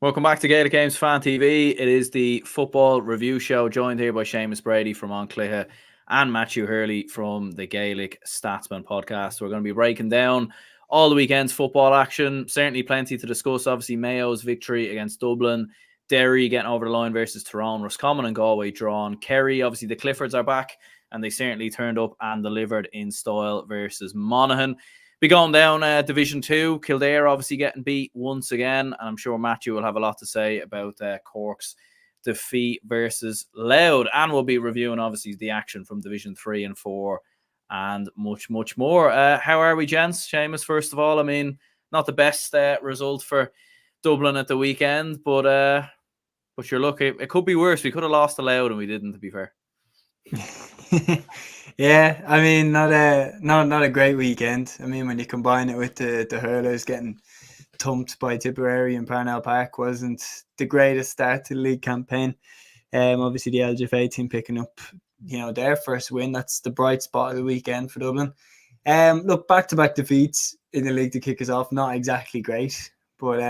Welcome back to Gaelic Games Fan TV. It is the football review show, joined here by Seamus Brady from Clogher and Matthew Hurley from the Gaelic Statsman podcast. We're going to be breaking down all the weekend's football action. Certainly plenty to discuss. Obviously, Mayo's victory against Dublin, Derry getting over the line versus Tyrone, Roscommon and Galway drawn. Kerry, obviously the Cliffords are back and they certainly turned up and delivered in style versus Monaghan. Be going down Division 2. Kildare obviously getting beat once again. And I'm sure Matthew will have a lot to say about Cork's defeat versus Louth. And we'll be reviewing obviously the action from Division 3 and 4 and much, much more. How are we, gents? Seamus, first of all, I mean, not the best result for Dublin at the weekend, but you're lucky. It could be worse. We could have lost to Louth and we didn't, to be fair. Yeah, I mean, not a great weekend. I mean, when you combine it with the hurlers getting thumped by Tipperary and Parnell Park, wasn't the greatest start to the league campaign. Obviously the LGFA team picking up, their first win. That's the bright spot of the weekend for Dublin. Look, back-to-back defeats in the league to kick us off, not exactly great, but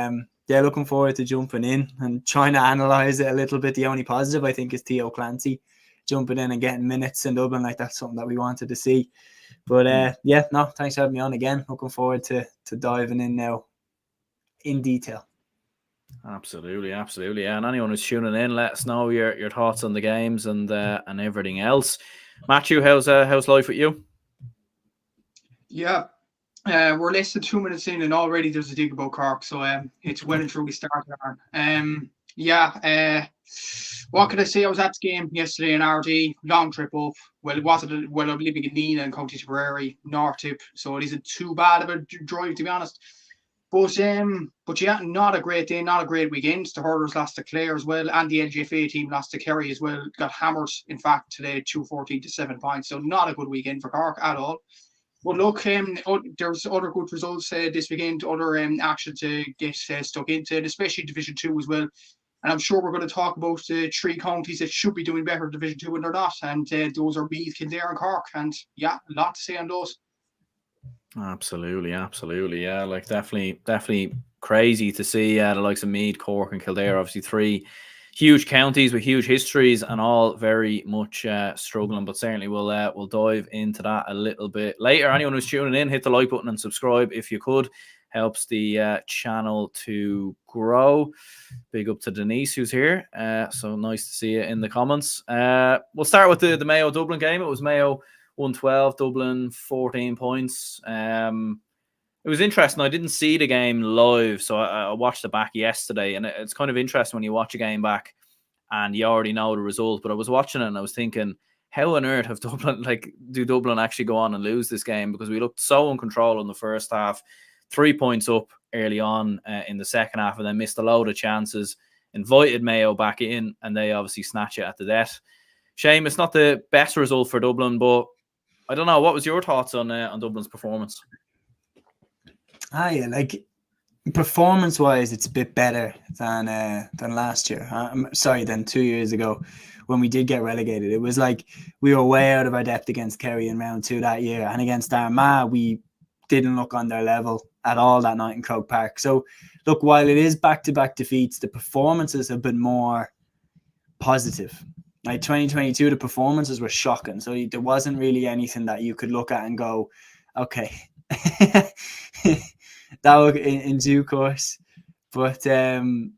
looking forward to jumping in and trying to analyse it a little bit. The only positive I think is Theo Clancy jumping in and getting minutes in Dublin. Like, that's something that we wanted to see. But thanks for having me on again. Looking forward to diving in now in detail. Absolutely. And anyone who's tuning in, let us know your thoughts on the games and everything else. Matthew, how's life with you? Yeah, we're less than 2 minutes in and already there's a dig about Cork, so it's well and truly started on. What could I say? I was at the game yesterday in RD, long trip up. Well, it wasn't. I'm living in Nina in County Tipperary, North Tip, so it isn't too bad of a drive, to be honest. But yeah, not a great day, not a great weekend. The hurlers lost to Clare as well, and the LGFA team lost to Kerry as well. Got hammered, in fact, today, 214 to 7 points. So not a good weekend for Cork at all. But look, there's other good results this weekend, other action to get stuck into, and especially Division 2 as well. And I'm sure we're going to talk about the three counties that should be doing better in Division 2 and they're not. And those are Meath, Kildare and Cork. And yeah, a lot to say on those. Absolutely. Yeah, like definitely crazy to see the likes of Meath, Cork and Kildare. Obviously 3 huge counties with huge histories and all very much struggling. But certainly we'll dive into that a little bit later. Anyone who's tuning in, hit the like button and subscribe if you could. Helps the channel to grow. Big up to Denise who's here. So nice to see you in the comments. We'll start with the Mayo Dublin game. It was Mayo 112, Dublin 14 points. It was interesting. I didn't see the game live, so I watched it back yesterday, and it's kind of interesting when you watch a game back and you already know the result. But I was watching it and I was thinking, how on earth have do Dublin actually go on and lose this game? Because we looked so in control in the first half. 3 points up early on in the second half and then missed a load of chances, invited Mayo back in, and they obviously snatch it at the death. Shame it's not the best result for Dublin, but I don't know. What was your thoughts on Dublin's performance? Performance-wise, it's a bit better than last year. Than 2 years ago when we did get relegated. It was like we were way out of our depth against Kerry in round 2 that year, and against Armagh, we didn't look on their level at all that night in Croke Park. So, look, while it is back-to-back defeats, the performances have been more positive. Like 2022, the performances were shocking. So there wasn't really anything that you could look at and go, okay, that was in due course. But the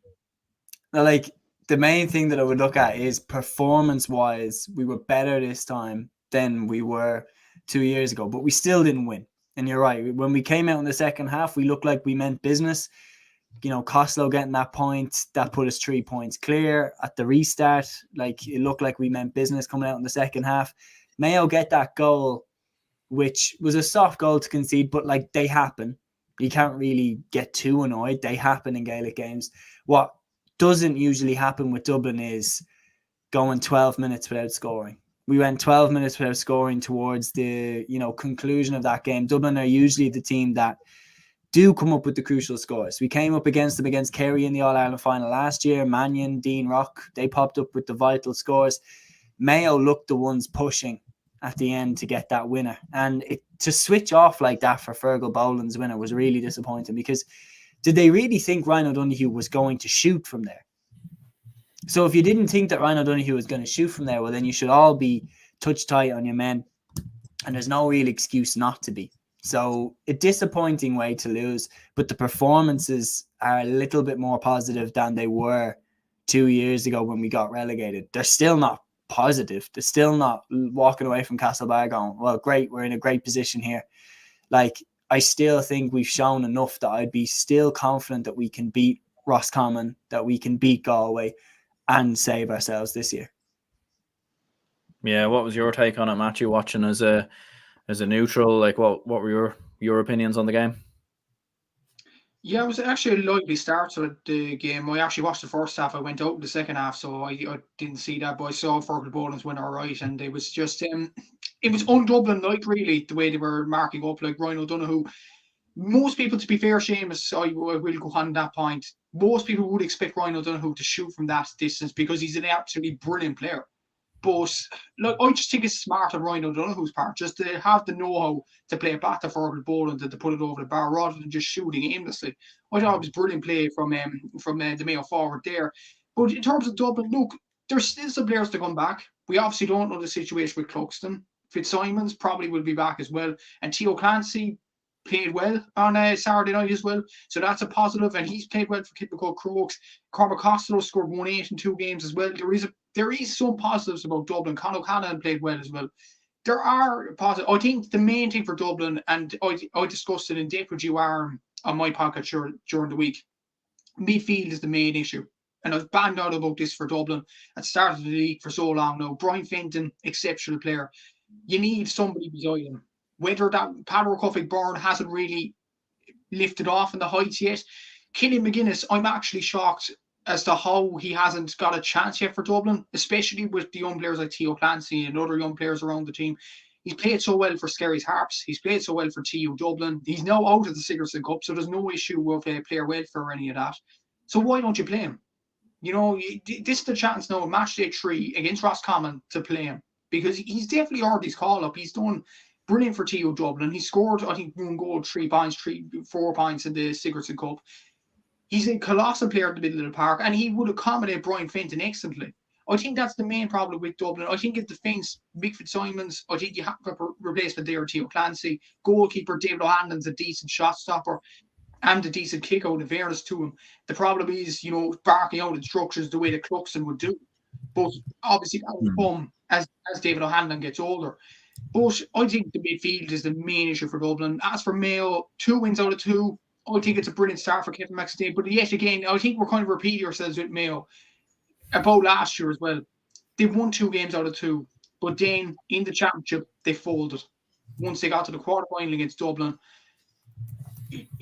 main thing that I would look at is performance-wise, we were better this time than we were 2 years ago, but we still didn't win. And you're right. When we came out in the second half, we looked like we meant business. Costello getting that point, that put us 3 points clear at the restart. Like, it looked like we meant business coming out in the second half. Mayo get that goal, which was a soft goal to concede, but like, they happen. You can't really get too annoyed. They happen in Gaelic games. What doesn't usually happen with Dublin is going 12 minutes without scoring. We went 12 minutes without scoring towards the conclusion of that game. Dublin are usually the team that do come up with the crucial scores. We came up against them against Kerry in the All-Ireland final last year. Mannion, Dean Rock, they popped up with the vital scores. Mayo looked the ones pushing at the end to get that winner. And to switch off like that for Fergal Boland's winner was really disappointing, because did they really think Ryan O'Donoghue was going to shoot from there? So if you didn't think that Ryan O'Donoghue was going to shoot from there, well, then you should all be touch tight on your men. And there's no real excuse not to be. So a disappointing way to lose, but the performances are a little bit more positive than they were 2 years ago when we got relegated. They're still not positive. They're still not walking away from Castlebar going, well, great, we're in a great position here. Like, I still think we've shown enough that I'd be still confident that we can beat Roscommon, that we can beat Galway and save ourselves this year. Yeah, what was your take on it, Matthew, watching as a neutral? Like, what were your opinions on the game? Yeah, it was actually a lively start to the game. I actually watched the first half. I went out in the second half, so I didn't see that, but I saw Fergal Boland's win all right, and it was just it was un-Dublin-like, really, the way they were marking up, like Ryan O'Donoghue. Most people, to be fair, Seamus, I will go on that point. Most people would expect Ryan O'Donoghue to shoot from that distance because he's an absolutely brilliant player. But like, I just think it's smart on Ryan O'Donoghue's part just to have the know-how to play it back to Fergal Boland and to put it over the bar rather than just shooting aimlessly. I thought it was brilliant play from the Mayo forward there. But in terms of Dublin, look, there's still some players to come back. We obviously don't know the situation with Cluxton. Fitzsimons probably will be back as well. And Theo Clancy played well on Saturday night as well. So that's a positive. And he's played well for Kilmacud Crokes. Cormac Costello scored 1-8 in 2 games as well. There is some positives about Dublin. Conor O'Callaghan played well as well. There are positives. I think the main thing for Dublin, and I discussed it in depth with you on my podcast during the week, midfield is the main issue. And I've banged out about this for Dublin at the start of the league for so long now. Brian Fenton, exceptional player. You need somebody beside him. Whether that Paddy Coffey-Byrne hasn't really lifted off in the heights yet. Killian McGuinness, I'm actually shocked as to how he hasn't got a chance yet for Dublin, especially with the young players like Theo Clancy and other young players around the team. He's played so well for Skerry's Harps. He's played so well for TU Dublin. He's now out of the Sigerson Cup, so there's no issue with player welfare or any of that. So why don't you play him? You know, this is the chance now, match day 3 against Roscommon, to play him, because he's definitely earned his call up. He's done brilliant for TU Dublin. He scored, I think, 1 goal, 4 points in the Sigerson Cup. He's a colossal player in the middle of the park, and he would accommodate Brian Fenton excellently. I think that's the main problem with Dublin. I think if defence, Mick Fitzsimons, I think you have a replacement there, Theo Clancy. Goalkeeper David O'Hanlon's a decent shot stopper and a decent kick out, in fairness to him. The problem is, you know, barking out instructions the way that Cluxton would do. But obviously that will come as David O'Hanlon gets older. But I think the midfield is the main issue for Dublin. As for Mayo, 2 wins out of 2. I think it's a brilliant start for Kevin McStay. But yet again, I think we're kind of repeating ourselves with Mayo about last year as well. They've won 2 games out of 2. But then in the championship, they folded. Once they got to the quarterfinal against Dublin,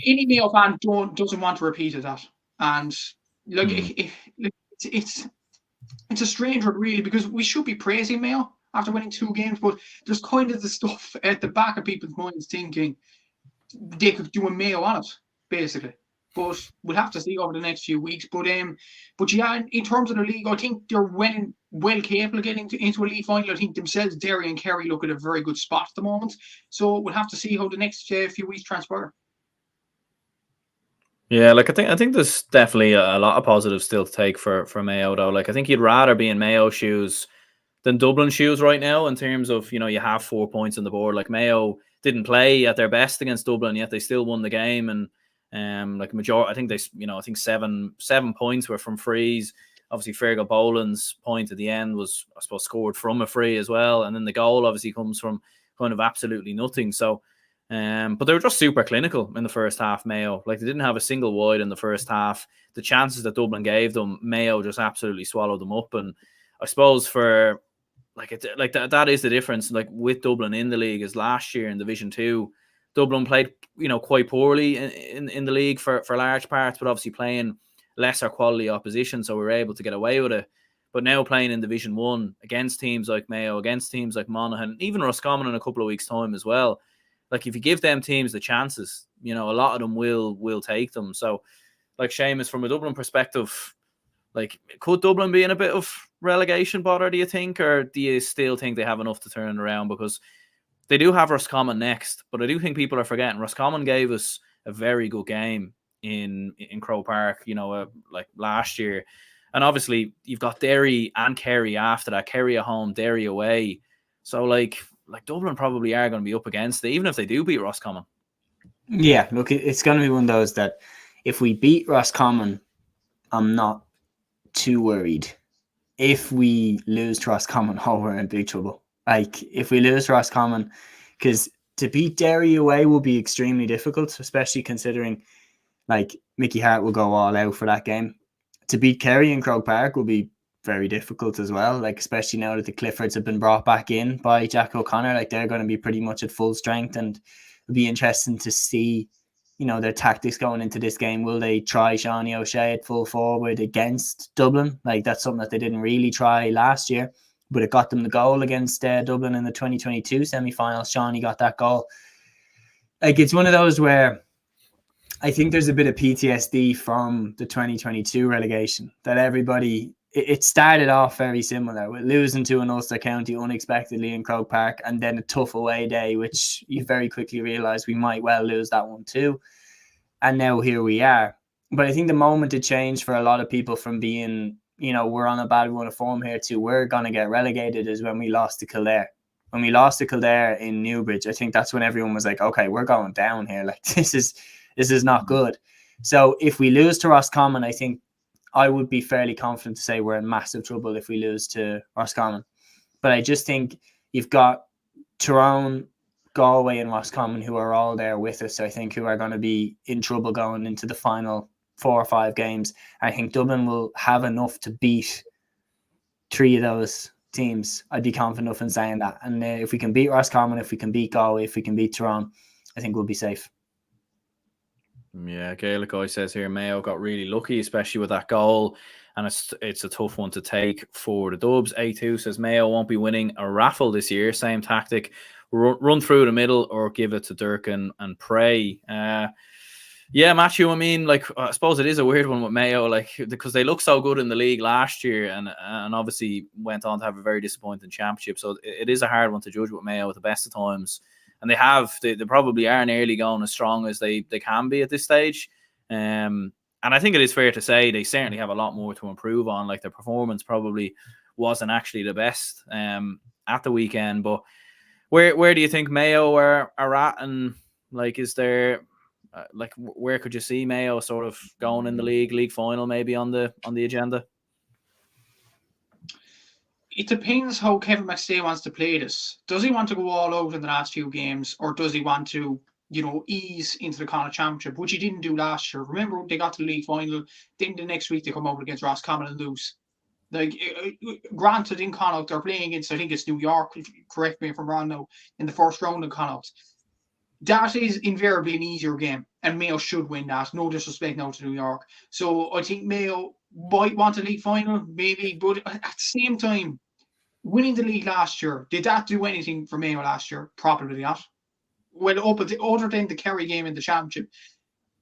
any Mayo fan doesn't want to repeat of that. And like it's a strange one, really, because we should be praising Mayo after winning 2 games, but there's kind of the stuff at the back of people's minds thinking they could do a Mayo on it, basically. But we'll have to see over the next few weeks. But yeah, in terms of the league, I think they're well capable of getting into a league final. I think themselves, Derry and Kerry, look at a very good spot at the moment. So we'll have to see how the next few weeks transpire. Yeah, like I think there's definitely a lot of positives still to take for Mayo, though. Like, I think you'd rather be in Mayo shoes than Dublin shoes right now, in terms of, you know, you have 4 points on the board. Like, Mayo didn't play at their best against Dublin, yet they still won the game. And like majority, I think I think seven points were from frees. Obviously, Fergal Boland's point at the end was, I suppose, scored from a free as well, and then the goal obviously comes from kind of absolutely nothing. So, but they were just super clinical in the first half, Mayo. Like, they didn't have a single wide in the first half. The chances that Dublin gave them, Mayo just absolutely swallowed them up. And I suppose for that is the difference. Like, with Dublin in the league, is last year in Division 2, Dublin played, you know, quite poorly in the league for large parts, but obviously playing lesser quality opposition, so we were able to get away with it. But now playing in Division 1 against teams like Mayo, against teams like Monaghan, even Roscommon in a couple of weeks' time as well. Like, if you give them teams the chances, you know, a lot of them will take them. So, like, Seamus, from a Dublin perspective, like, could Dublin be in a bit of relegation bother, do you think? Or do you still think they have enough to turn around? Because they do have Roscommon next, but I do think people are forgetting Roscommon gave us a very good game in Croke Park, like last year. And obviously you've got Derry and Kerry after that. Kerry at home, Derry away. So like Dublin probably are going to be up against it, even if they do beat Roscommon. Yeah, look, it's going to be one of those that if we beat Roscommon, I'm not too worried. If we lose to Roscommon, we're in big trouble. Like, if we lose to Roscommon, because to beat Derry away will be extremely difficult, especially considering, like, Mickey Hart will go all out for that game. To beat Kerry in Croke Park will be very difficult as well, like, especially now that the Cliffords have been brought back in by Jack O'Connor. Like, they're going to be pretty much at full strength, and it'll be interesting to see, their tactics going into this game. Will they try Shawnee O'Shea at full forward against Dublin? Like, that's something that they didn't really try last year, but it got them the goal against Dublin in the 2022 semi-final. Shawnee got that goal. Like, it's one of those where I think there's a bit of PTSD from the 2022 relegation, that everybody, it started off very similar with losing to an Ulster County unexpectedly in Croke Park, and then a tough away day, which you very quickly realise we might well lose that one too. And now here we are. But I think the moment it changed for a lot of people from being, we're on a bad run of form here to we're going to get relegated is when we lost to Kildare. When we lost to Kildare in Newbridge, I think that's when everyone was like, okay, we're going down here. Like, this is not good. So if we lose to Roscommon, I think I would be fairly confident to say we're in massive trouble if we lose to Roscommon. But I just think you've got Tyrone, Galway and Roscommon who are all there with us, I think, who are going to be in trouble going into the final 4 or 5 games. I think Dublin will have enough to beat 3 of those teams. I'd be confident enough in saying that. And if we can beat Roscommon, if we can beat Galway, if we can beat Tyrone, I think we'll be safe. Yeah, Gaelic guy says here Mayo got really lucky, especially with that goal, and it's a tough one to take for the Dubs. A2 says Mayo won't be winning a raffle this year. Same tactic, run through the middle or give it to Durkin and pray. Yeah, Matthew, I mean, like, I suppose it is a weird one with Mayo, like, because they looked so good in the league last year and obviously went on to have a very disappointing championship. So it is a hard one to judge with Mayo at the best of times. And they probably are nearly going as strong as they can be at this stage. And I think it is fair to say they certainly have a lot more to improve on. Like, their performance probably wasn't actually the best at the weekend. But where do you think Mayo are at? And, like, is there where could you see Mayo sort of going in the league final maybe on the agenda? It depends how Kevin McStay wants to play this. Does he want to go all out in the last few games, or does he want to, ease into the Connacht Championship, which he didn't do last year? Remember, they got to the league final. Then the next week they come out against Roscommon and lose. Like, granted, in Connacht they're playing against, I think it's New York. Correct me if I'm wrong now. In the first round in Connacht, that is invariably an easier game, and Mayo should win that. No disrespect now to New York. So I think Mayo might want a league final, maybe, but at the same time, winning the league last year, did that do anything for Mayo last year? Probably not. Well, other than the Kerry game in the championship,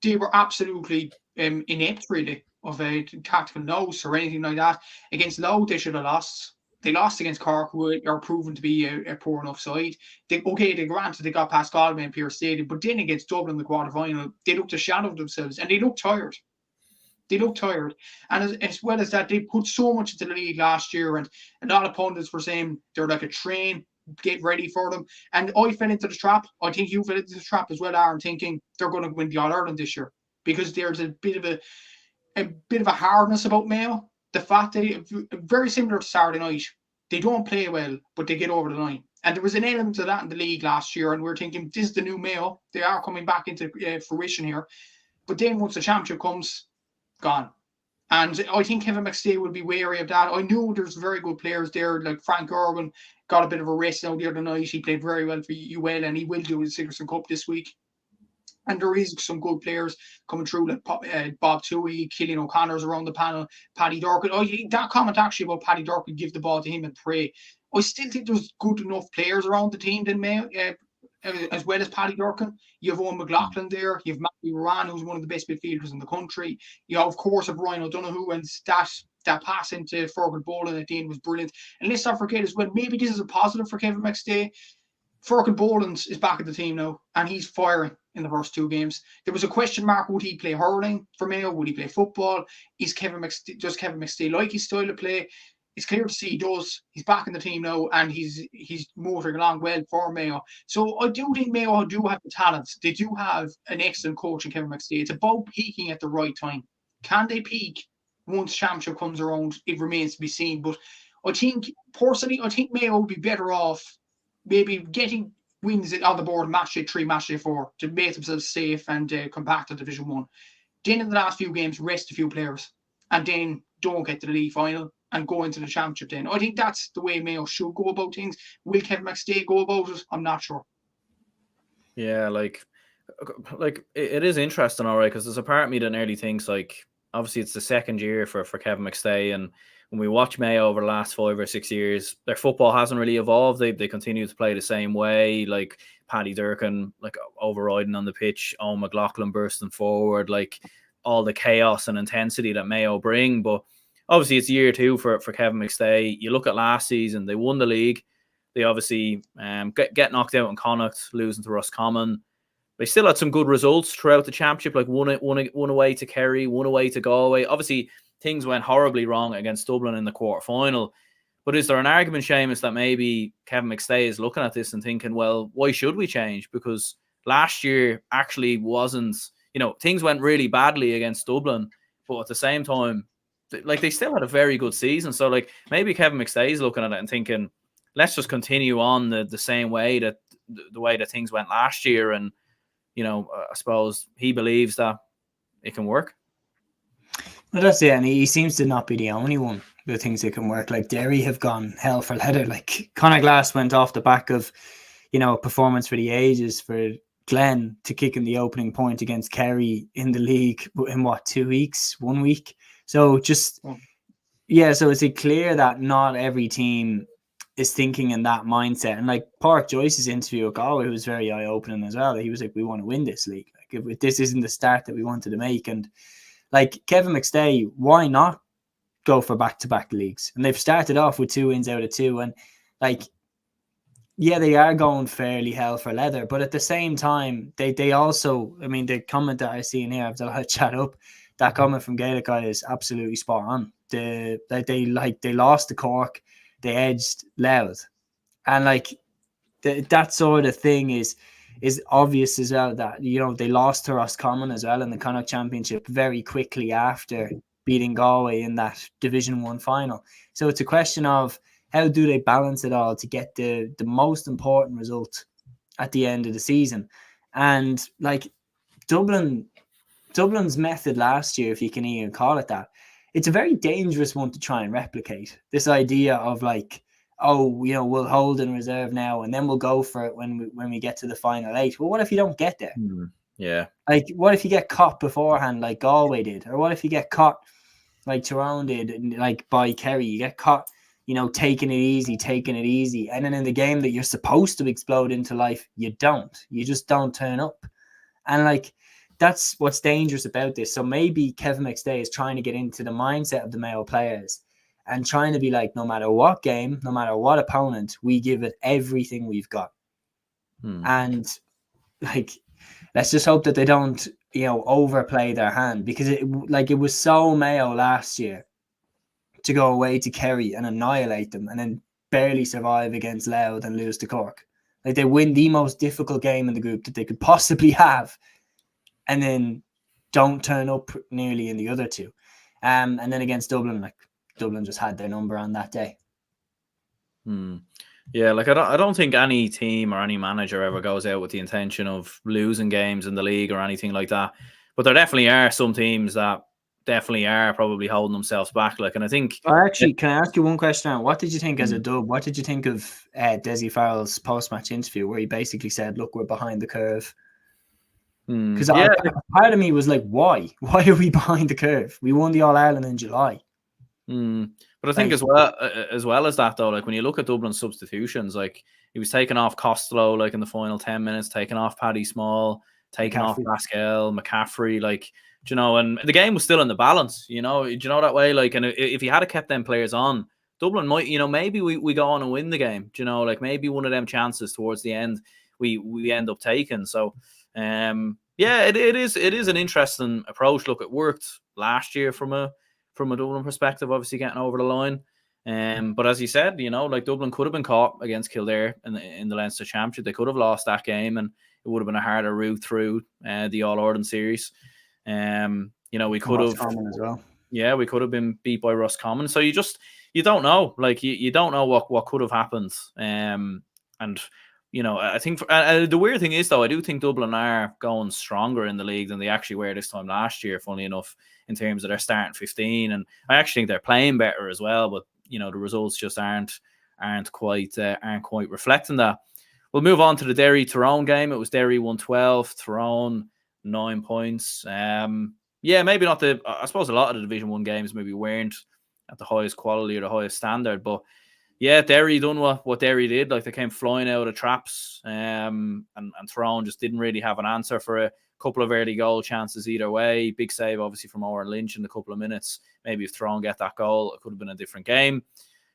they were absolutely inept, really, of a tactical nose or anything like that. Against Louth, they should have lost. They lost against Cork, who are proven to be a poor enough side. They granted they got past Galway and Pearse Stadium, but then against Dublin in the quarterfinal, they looked a shadow of themselves, and they looked tired. And as well as that, they put so much into the league last year, and a lot of pundits were saying they're like a train, get ready for them. And I fell into the trap. I think you fell into the trap as well, Aaron, thinking they're going to win the All-Ireland this year, because there's a bit of a hardness about Mayo. The fact that very similar to Saturday night, they don't play well, but they get over the line. And there was an element of that in the league last year, and we're thinking, this is the new Mayo. They are coming back into fruition here. But then once the championship comes, gone. And I think Kevin McStay will be wary of that. I know there's very good players there, like Frank Irwin got a bit of a rest now the other night. He played very well for UL, and he will do his Sigerson Cup this week. And there is some good players coming through, like Bob Toohey, Cillian O'Connor's around the panel, Paddy Durkin. That comment actually about Paddy Durkin, give the ball to him and pray. I still think there's good enough players around the team than Mayo, as well as Paddy Durkin. You have Owen McLaughlin there. You have Matthew Moran, who's one of the best midfielders in the country. You have, of course, Brian O'Donoghue, and that pass into Fergal Boland at the end was brilliant. And let's not forget as well, maybe this is a positive for Kevin McStay. Fergal Boland's is back at the team now, and he's firing in the first 2 games. There was a question mark: would he play hurling for Mayo? Would he play football? Does Kevin McStay like his style of play? It's clear to see he does. He's back in the team now, and he's motoring along well for Mayo. So I do think Mayo do have the talent. They do have an excellent coach in Kevin McStay. It's about peaking at the right time. Can they peak once championship comes around? It remains to be seen. But I think Mayo would be better off maybe getting wins on the board match day 3, match day 4 to make themselves safe and come back to Division 1. Then in the last few games, rest a few players and then don't get to the league final and go into the championship then. I think that's the way Mayo should go about things. Will Kevin McStay go about it? I'm not sure. Yeah, like it is interesting, all right, because there's a part of me that nearly thinks, like, obviously it's the second year for Kevin McStay, and when we watch Mayo over the last 5 or 6 years, their football hasn't really evolved. They continue to play the same way, like Paddy Durkin, like overriding on the pitch, Owen McLaughlin bursting forward, like all the chaos and intensity that Mayo bring. But obviously it's year 2 for Kevin McStay. You look at last season, they won the league. They obviously get knocked out in Connacht, losing to Roscommon. They still had some good results throughout the championship, like one away to Kerry, one away to Galway. Obviously, things went horribly wrong against Dublin in the quarterfinal. But is there an argument, Seamus, that maybe Kevin McStay is looking at this and thinking, well, why should we change? Because last year actually wasn't, things went really badly against Dublin, but at the same time, like, they still had a very good season. So, like, maybe Kevin McStay is looking at it and thinking, let's just continue on the same way that the way that things went last year. And, I suppose he believes that it can work. Well, that's it, and he seems to not be the only one who thinks it can work. Like, Derry have gone hell for leather. Like, Conor Glass went off the back of, a performance for the ages for Glenn to kick in the opening point against Kerry in the league in 2 weeks, 1 week. So so it's clear that not every team is thinking in that mindset. And like Park Joyce's interview at Galway was very eye-opening as well. He was like, we want to win this league. Like, if this isn't the start that we wanted to make. And like Kevin McStay, why not go for back-to-back leagues? And they've started off with 2 wins out of 2. And like, yeah, they are going fairly hell for leather. But at the same time, they also, I mean, the comment that I see in here, I've chat up, that comment from Gaelic guy is absolutely spot on. They lost to Cork, they edged Louth, and like that sort of thing is obvious as well. That they lost to Roscommon as well in the Connacht Championship very quickly after beating Galway in that Division 1 final. So it's a question of how do they balance it all to get the most important result at the end of the season. And like Dublin's method last year, if you can even call it that, it's a very dangerous one to try and replicate. This idea of like, we'll hold in reserve now and then we'll go for it when we get to the final 8. Well, what if you don't get there? Yeah. Like, what if you get caught beforehand like Galway did? Or what if you get caught like Tyrone did, like by Kerry? You get caught, taking it easy. And then in the game that you're supposed to explode into life, you don't. You just don't turn up. And like, that's what's dangerous about this. So maybe Kevin McStay is trying to get into the mindset of the Mayo players and trying to be like, no matter what game, no matter what opponent, we give it everything we've got. And like, let's just hope that they don't, overplay their hand, because it was so Mayo last year to go away to Kerry and annihilate them and then barely survive against Louth and lose to Cork. Like, they win the most difficult game in the group that they could possibly have, and then don't turn up nearly in the other 2. And then against Dublin, like, Dublin just had their number on that day. Yeah, like I don't think any team or any manager ever goes out with the intention of losing games in the league or anything like that. But there definitely are some teams that definitely are probably holding themselves back. Like, and I think... Actually, can I ask you one question? What did you think as a dub? What did you think of Desi Farrell's post-match interview where he basically said, look, we're behind the curve? Because part of me was like, why? Why are we behind the curve? We won the All-Ireland in July. But I think as well as that, though, like when you look at Dublin's substitutions, like he was taking off Costello like in the final 10 minutes, taking off Paddy Small, taking off Pascal, McCaffrey, like, and the game was still in the balance, do you know that way? Like, and if he had kept them players on, Dublin might, maybe we go on and win the game. Do you know, like maybe one of them chances towards the end we end up taking. So, yeah, it is an interesting approach. Look, it worked last year from a Dublin perspective, obviously getting over the line. But as you said, like Dublin could have been caught against Kildare in the Leinster Championship. They could have lost that game, and it would have been a harder route through the All Ireland series. We could have as well. Yeah, we could have been beat by Roscommon. So you don't know. Like you don't know what could have happened. And I think the weird thing is, though, I do think Dublin are going stronger in the league than they actually were this time last year, funnily enough, in terms of their starting 15. And I actually think they're playing better as well, but the results just aren't quite reflecting that. We'll move on to the Derry Tyrone game. It was Derry 112, Tyrone 9 points. Yeah, maybe not I suppose a lot of the Division 1 games maybe weren't at the highest quality or the highest standard, but yeah, Derry done what Derry did. Like, they came flying out of traps, and Tyrone just didn't really have an answer for a couple of early goal chances either way. Big save, obviously, from Owen Lynch in a couple of minutes. Maybe if Tyrone get that goal, it could have been a different game.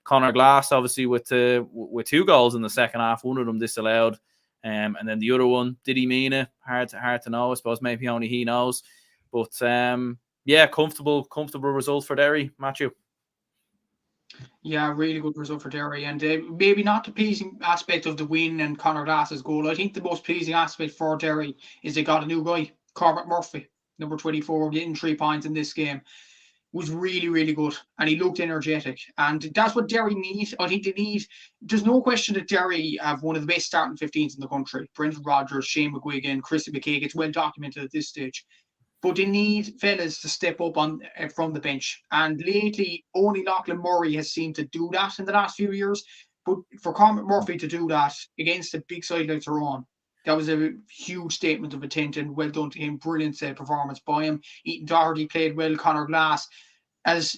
Conor Glass, obviously, with 2 goals in the second half, one of them disallowed, and then the other one, did he mean it? Hard to know. I suppose maybe only he knows. But yeah, comfortable result for Derry, Matthew. Yeah, really good result for Derry, and maybe not the pleasing aspect of the win and Conor Glass's goal. I think the most pleasing aspect for Derry is they got a new guy, Cormac Murphy, number 24, getting 3 points in this game. Was really, really good, and he looked energetic, and that's what Derry need. I think they need. There's no question that Derry have one of the best starting 15s in the country. Brendan Rodgers, Shane McGuigan, Chrissy McKay. It's well documented at this stage. But they need fellas to step up from the bench. And lately, only Lachlan Murray has seemed to do that in the last few years. But for Cormac Murphy to do that against a big side like Tyrone, that was a huge statement of intent, and well done to him. Brilliant performance by him. Ethan Doherty played well. Conor Glass, as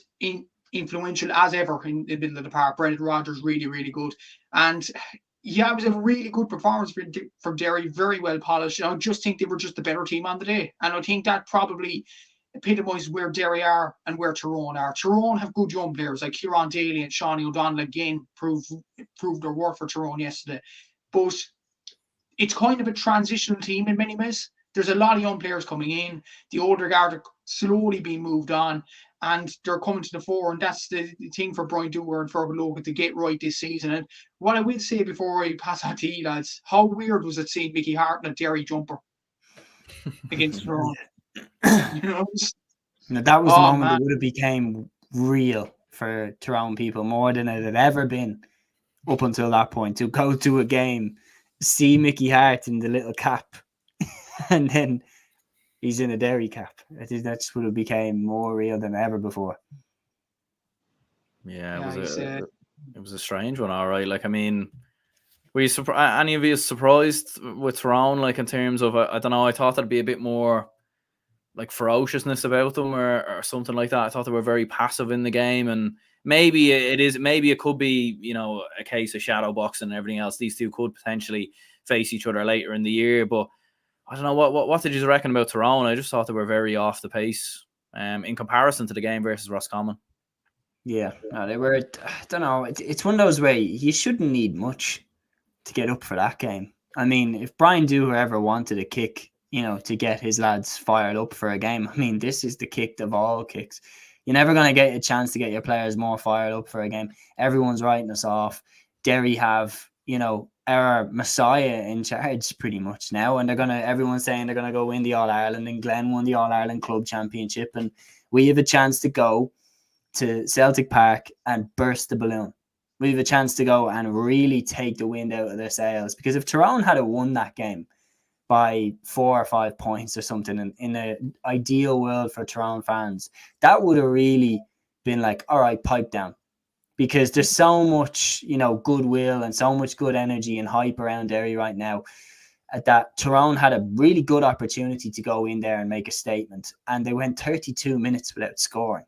influential as ever in the middle of the park. Brendan Rodgers, really, really good. And yeah, it was a really good performance from Derry, very well polished. I just think they were just the better team on the day. And I think that probably epitomises where Derry are and where Tyrone are. Tyrone have good young players like Kieran Daly and Shawnee O'Donnell, again, proved their worth for Tyrone yesterday. But it's kind of a transitional team in many ways. There's a lot of young players coming in. The older guard are slowly being moved on, and they're coming to the fore. And that's the thing for Brian Dewar and Fergal Logan to get right this season. And what I will say before I pass on to you lads, how weird was it seeing Mickey Hart in a Derry jumper against Tyrone? That was the moment that would have became real for Tyrone people, more than it had ever been up until that point. To go to a game, see Mickey Hart in the little cap, and then he's in a Derry cap. I think that just would have became more real than ever before. Yeah, it was a strange one, all right. Like, I mean, were you any of you surprised with Tyrone? Like, in terms of, I don't know, I thought there'd be a bit more like ferociousness about them or something like that. I thought they were very passive in the game, and maybe it could be, a case of shadow boxing and everything else. These two could potentially face each other later in the year, but I don't know, what did you reckon about Tyrone? I just thought they were very off the pace in comparison to the game versus Roscommon. Yeah, no, they were. I don't know. It's one of those where you shouldn't need much to get up for that game. I mean, if Brian Dewar ever wanted a kick, to get his lads fired up for a game, I mean, this is the kick of all kicks. You're never going to get a chance to get your players more fired up for a game. Everyone's writing us off. Derry have, our messiah in charge pretty much now, and everyone's saying they're gonna go win the All-Ireland, and Glenn won the All-Ireland Club Championship, and we have a chance to go to Celtic Park and burst the balloon. We have a chance to go and really take the wind out of their sails, because if Tyrone had won that game by 4 or 5 points or something in an ideal world for Tyrone fans, that would have really been like, all right, pipe down. Because there's so much, goodwill and so much good energy and hype around Derry right now, that Tyrone had a really good opportunity to go in there and make a statement, and they went 32 minutes without scoring.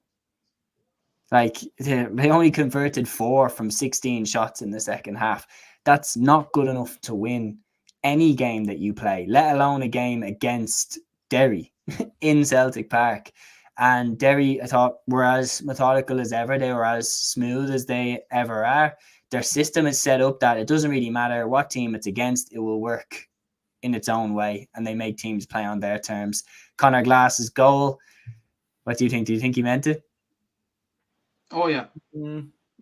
Like, they only converted 4 from 16 shots in the second half. That's not good enough to win any game that you play, let alone a game against Derry in Celtic Park. And Derry, I thought, were as methodical as ever. They were as smooth as they ever are. Their system is set up that it doesn't really matter what team it's against, it will work in its own way, and they make teams play on their terms. Conor Glass's goal, what do you think? Do you think he meant it? Oh yeah.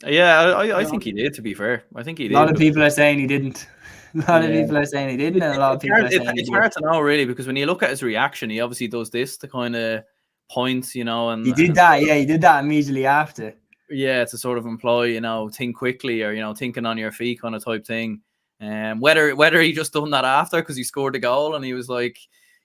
Yeah, I think he did, to be fair. I think he A did. lot of people are saying he didn't. A lot of Yeah. people are saying he didn't, and a lot of people are saying it's hard to know, really, because when you look at his reaction, he obviously does this to kind of point, and he did that. Yeah, he did that immediately after. Yeah, to sort of employ, think quickly, or thinking on your feet kind of type thing. Whether he just done that after because he scored the goal and he was like,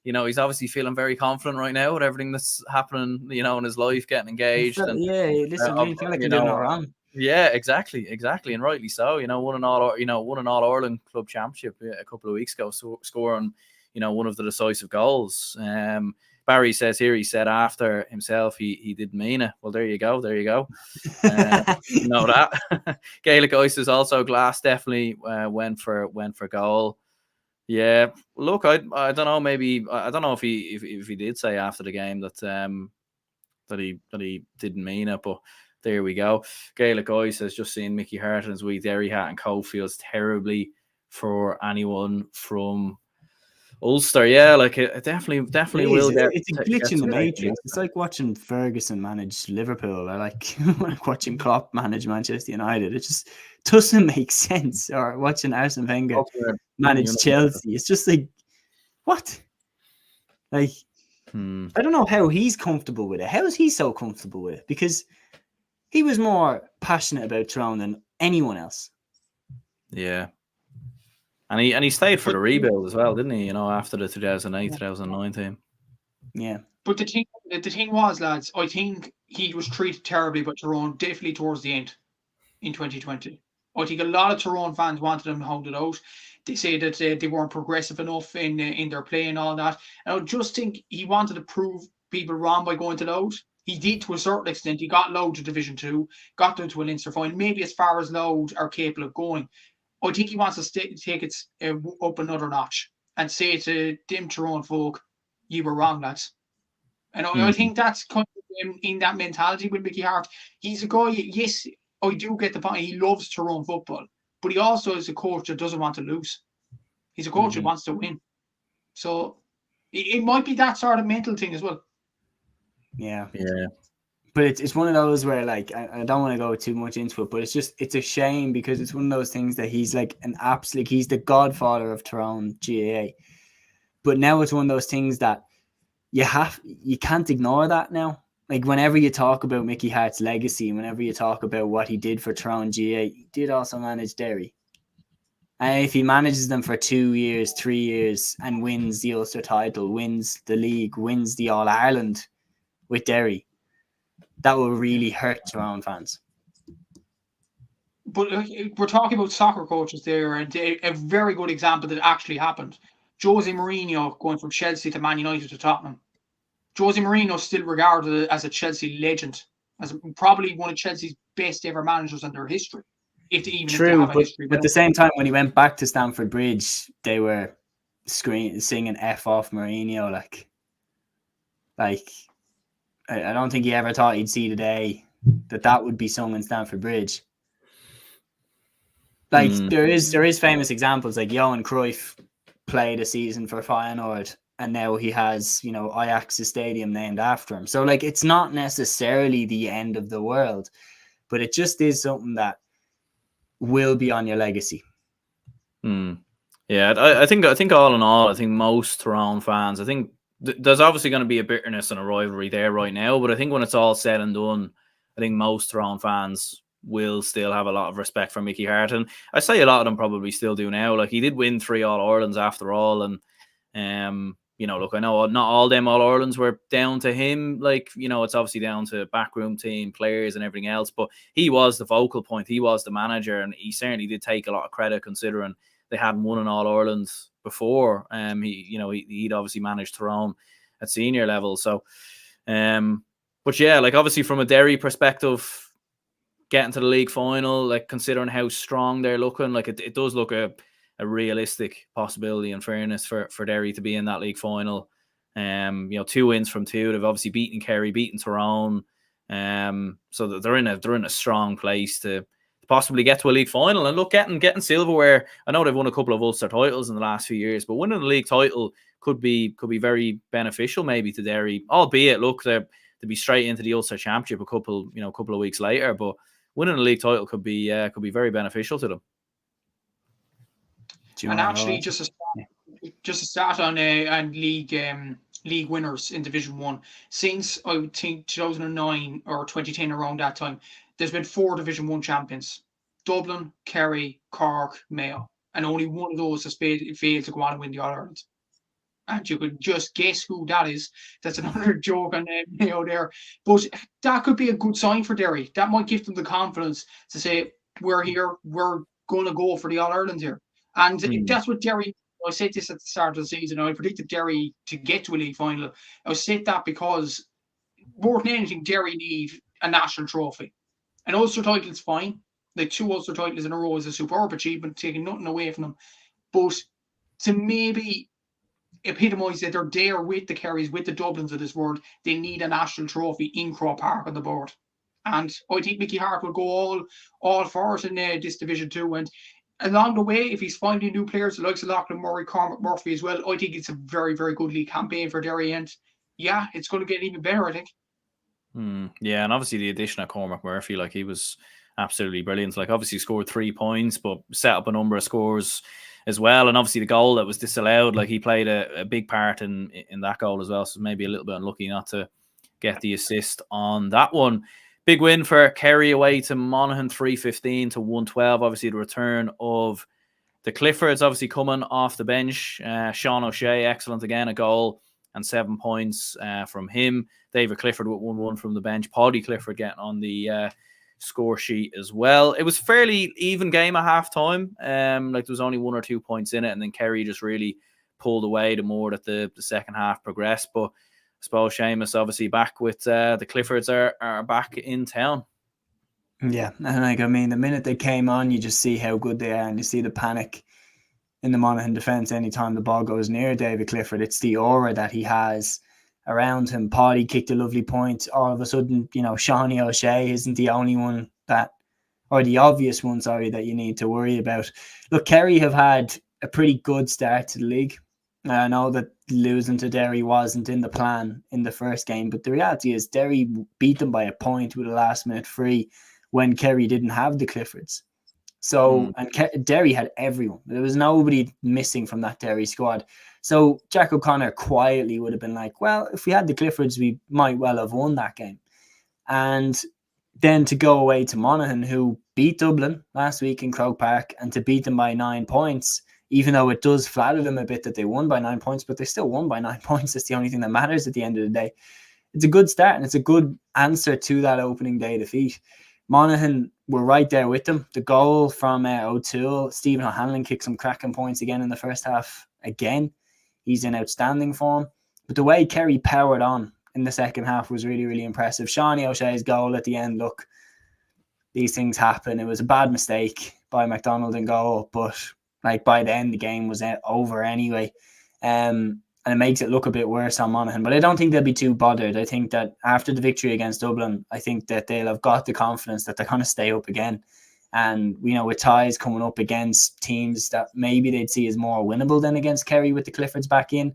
he's obviously feeling very confident right now with everything that's happening, in his life, getting engaged. Listen, really feel like you're doing no wrong. Yeah, exactly, and rightly so. Won an All Ireland club championship a couple of weeks ago, scoring, one of the decisive goals. Barry says here, he said after himself he didn't mean it. Well, there you go. Know that. Gaelic Ice is also Glass definitely went for goal. Yeah, look, I don't know. Maybe I don't know if he did say after the game that that he didn't mean it, but there we go. Gaelic Ice has just seen Mickey Hart and his wee Derry hat and coat feels terribly for anyone from Ulster. Yeah, like it definitely will. It's a glitch in the matrix. It's like watching Ferguson manage Liverpool, or like watching Klopp manage Manchester United. It just doesn't make sense. Or watching Arsene Wenger manage Chelsea. It's just like, what? Like, I don't know how he's comfortable with it. How is he so comfortable with it? Because he was more passionate about Tyrone than anyone else. Yeah. And he stayed for the rebuild as well, didn't he? After the 2008-2009 team. Yeah. But the thing was, lads, I think he was treated terribly by Tyrone definitely towards the end in 2020. I think a lot of Tyrone fans wanted him to hold it out. They say that they weren't progressive enough in their play and all that. And I just think he wanted to prove people wrong by going to Louth. He did to a certain extent. He got Louth to Division 2, got them to a Leinster final, maybe as far as Louth are capable of going. I think he wants to take it up another notch and say to them Tyrone folk, you were wrong, lads. And I think that's kind of in that mentality with Mickey Hart. He's a guy, yes, I do get the point. He loves Tyrone football, but he also is a coach that doesn't want to lose. He's a coach who wants to win. So it might be that sort of mental thing as well. Yeah. Yeah. But it's one of those where, like, I don't want to go too much into it, but it's a shame because it's one of those things that he's like he's the godfather of Tyrone GAA. But now it's one of those things that you can't ignore that now. Like, whenever you talk about Mickey Hart's legacy and whenever you talk about what he did for Tyrone GAA, he did also manage Derry. And if he manages them for 2 years, 3 years, and wins the Ulster title, wins the league, wins the All-Ireland with Derry, that will really hurt Tyrone fans. But we're talking about soccer coaches there, and a very good example that actually happened. Jose Mourinho going from Chelsea to Man United to Tottenham. Jose Mourinho is still regarded as a Chelsea legend, as probably one of Chelsea's best ever managers in their history. If they have a history. But at the same time, when he went back to Stamford Bridge, they were singing F off Mourinho. Like I don't think he ever thought he'd see the day that would be sung in Stamford Bridge. Like there is famous examples, like Johan Cruyff played a season for Feyenoord and now he has, Ajax's stadium named after him. So like it's not necessarily the end of the world, but it just is something that will be on your legacy. Yeah, I think all in all, I think most Tyrone fans, I think there's obviously going to be a bitterness and a rivalry there right now, but I think when it's all said and done, I think most Tyrone fans will still have a lot of respect for Mickey Hart, and I say a lot of them probably still do now. Like, he did win 3 All-Irelands after all, and look, I know not all them All-Irelands were down to him. Like, it's obviously down to backroom team, players and everything else, but he was the focal point. He was the manager, and he certainly did take a lot of credit considering they hadn't won an All-Ireland before. He'd obviously managed Tyrone at senior level. So, but yeah, like obviously from a Derry perspective, getting to the league final, like considering how strong they're looking, like it does look a realistic possibility, in fairness, for Derry to be in that league final. 2 wins from 2. They've obviously beaten Kerry, beaten Tyrone. So that they're in a strong place to possibly get to a league final. And look, getting silverware. I know they've won a couple of Ulster titles in the last few years, but winning a league title could be very beneficial maybe to Derry. Albeit, look, to be straight into the Ulster Championship a couple of weeks later, but winning a league title could be very beneficial to them. And actually, just a start on league winners in Division 1. Since, I would think, 2009 or 2010, around that time, there's been 4 Division 1 champions: Dublin, Kerry, Cork, Mayo. And only one of those has failed to go on and win the All-Ireland. And you could just guess who that is. That's another joke on Mayo there. But that could be a good sign for Derry. That might give them the confidence to say, we're here, we're going to go for the All-Ireland here. And if that's what Derry, I said this at the start of the season, I predicted Derry to get to a league final. I said that because more than anything, Derry need a national trophy. An Ulster title is fine. Like 2 Ulster titles in a row is a superb achievement, taking nothing away from them. But to maybe epitomise that they're there with the Kerrys, with the Dublins of this world, they need a national trophy in Croke Park on the board. And I think Mickey Hart will go all for it in this Division 2. And along the way, if he's finding new players, the likes of Lachlan Murray, Cormac Murphy as well, I think it's a very, very good league campaign for Derry. And yeah, it's going to get even better, I think. Yeah, and obviously the addition of Cormac Murphy, like, he was absolutely brilliant. Like, obviously scored 3 points, but set up a number of scores as well. And obviously the goal that was disallowed, like, he played a big part in that goal as well. So maybe a little bit unlucky not to get the assist on that one. Big win for Kerry away to Monaghan, 3-15 to 112. Obviously the return of the Cliffords, obviously coming off the bench. Sean O'Shea, excellent again, a goal and 7 points from him. David Clifford with 1-1 from the bench. Paddy Clifford getting on the score sheet as well. It was a fairly even game at half time. Like, there was only 1 or 2 points in it, and then Kerry just really pulled away the more that the second half progressed. But I suppose Seamus obviously back with the Cliffords are back in town. Yeah, and like, I mean, the minute they came on, you just see how good they are, and you see the panic in the Monaghan defence anytime the ball goes near David Clifford. It's the aura that he has around him. Paddy kicked a lovely point. All of a sudden, Shawnee O'Shea isn't the only one or the obvious one, that you need to worry about. Look, Kerry have had a pretty good start to the league. I know that losing to Derry wasn't in the plan in the first game, but the reality is Derry beat them by a point with a last-minute free when Kerry didn't have the Cliffords. So, and Derry had everyone. There was nobody missing from that Derry squad. So Jack O'Connor quietly would have been like, well, if we had the Cliffords, we might well have won that game. And then to go away to Monaghan, who beat Dublin last week in Croke Park, and to beat them by 9 points, even though it does flatter them a bit that they won by 9 points, but they still won by 9 points. That's the only thing that matters at the end of the day. It's a good start, and it's a good answer to that opening day defeat. Monaghan were right there with them. The goal from O'Toole, Stephen O'Hanlon kicked some cracking points again in the first half. Again, he's in outstanding form. But the way Kerry powered on in the second half was really, really impressive. Shawnee O'Shea's goal at the end, look, these things happen. It was a bad mistake by McDonald in goal, but like, by the end, the game was over anyway. And it makes it look a bit worse on Monaghan. But I don't think they'll be too bothered. I think that after the victory against Dublin, I think that they'll have got the confidence that they're going to stay up again. And, with ties coming up against teams that maybe they'd see as more winnable than against Kerry with the Cliffords back in,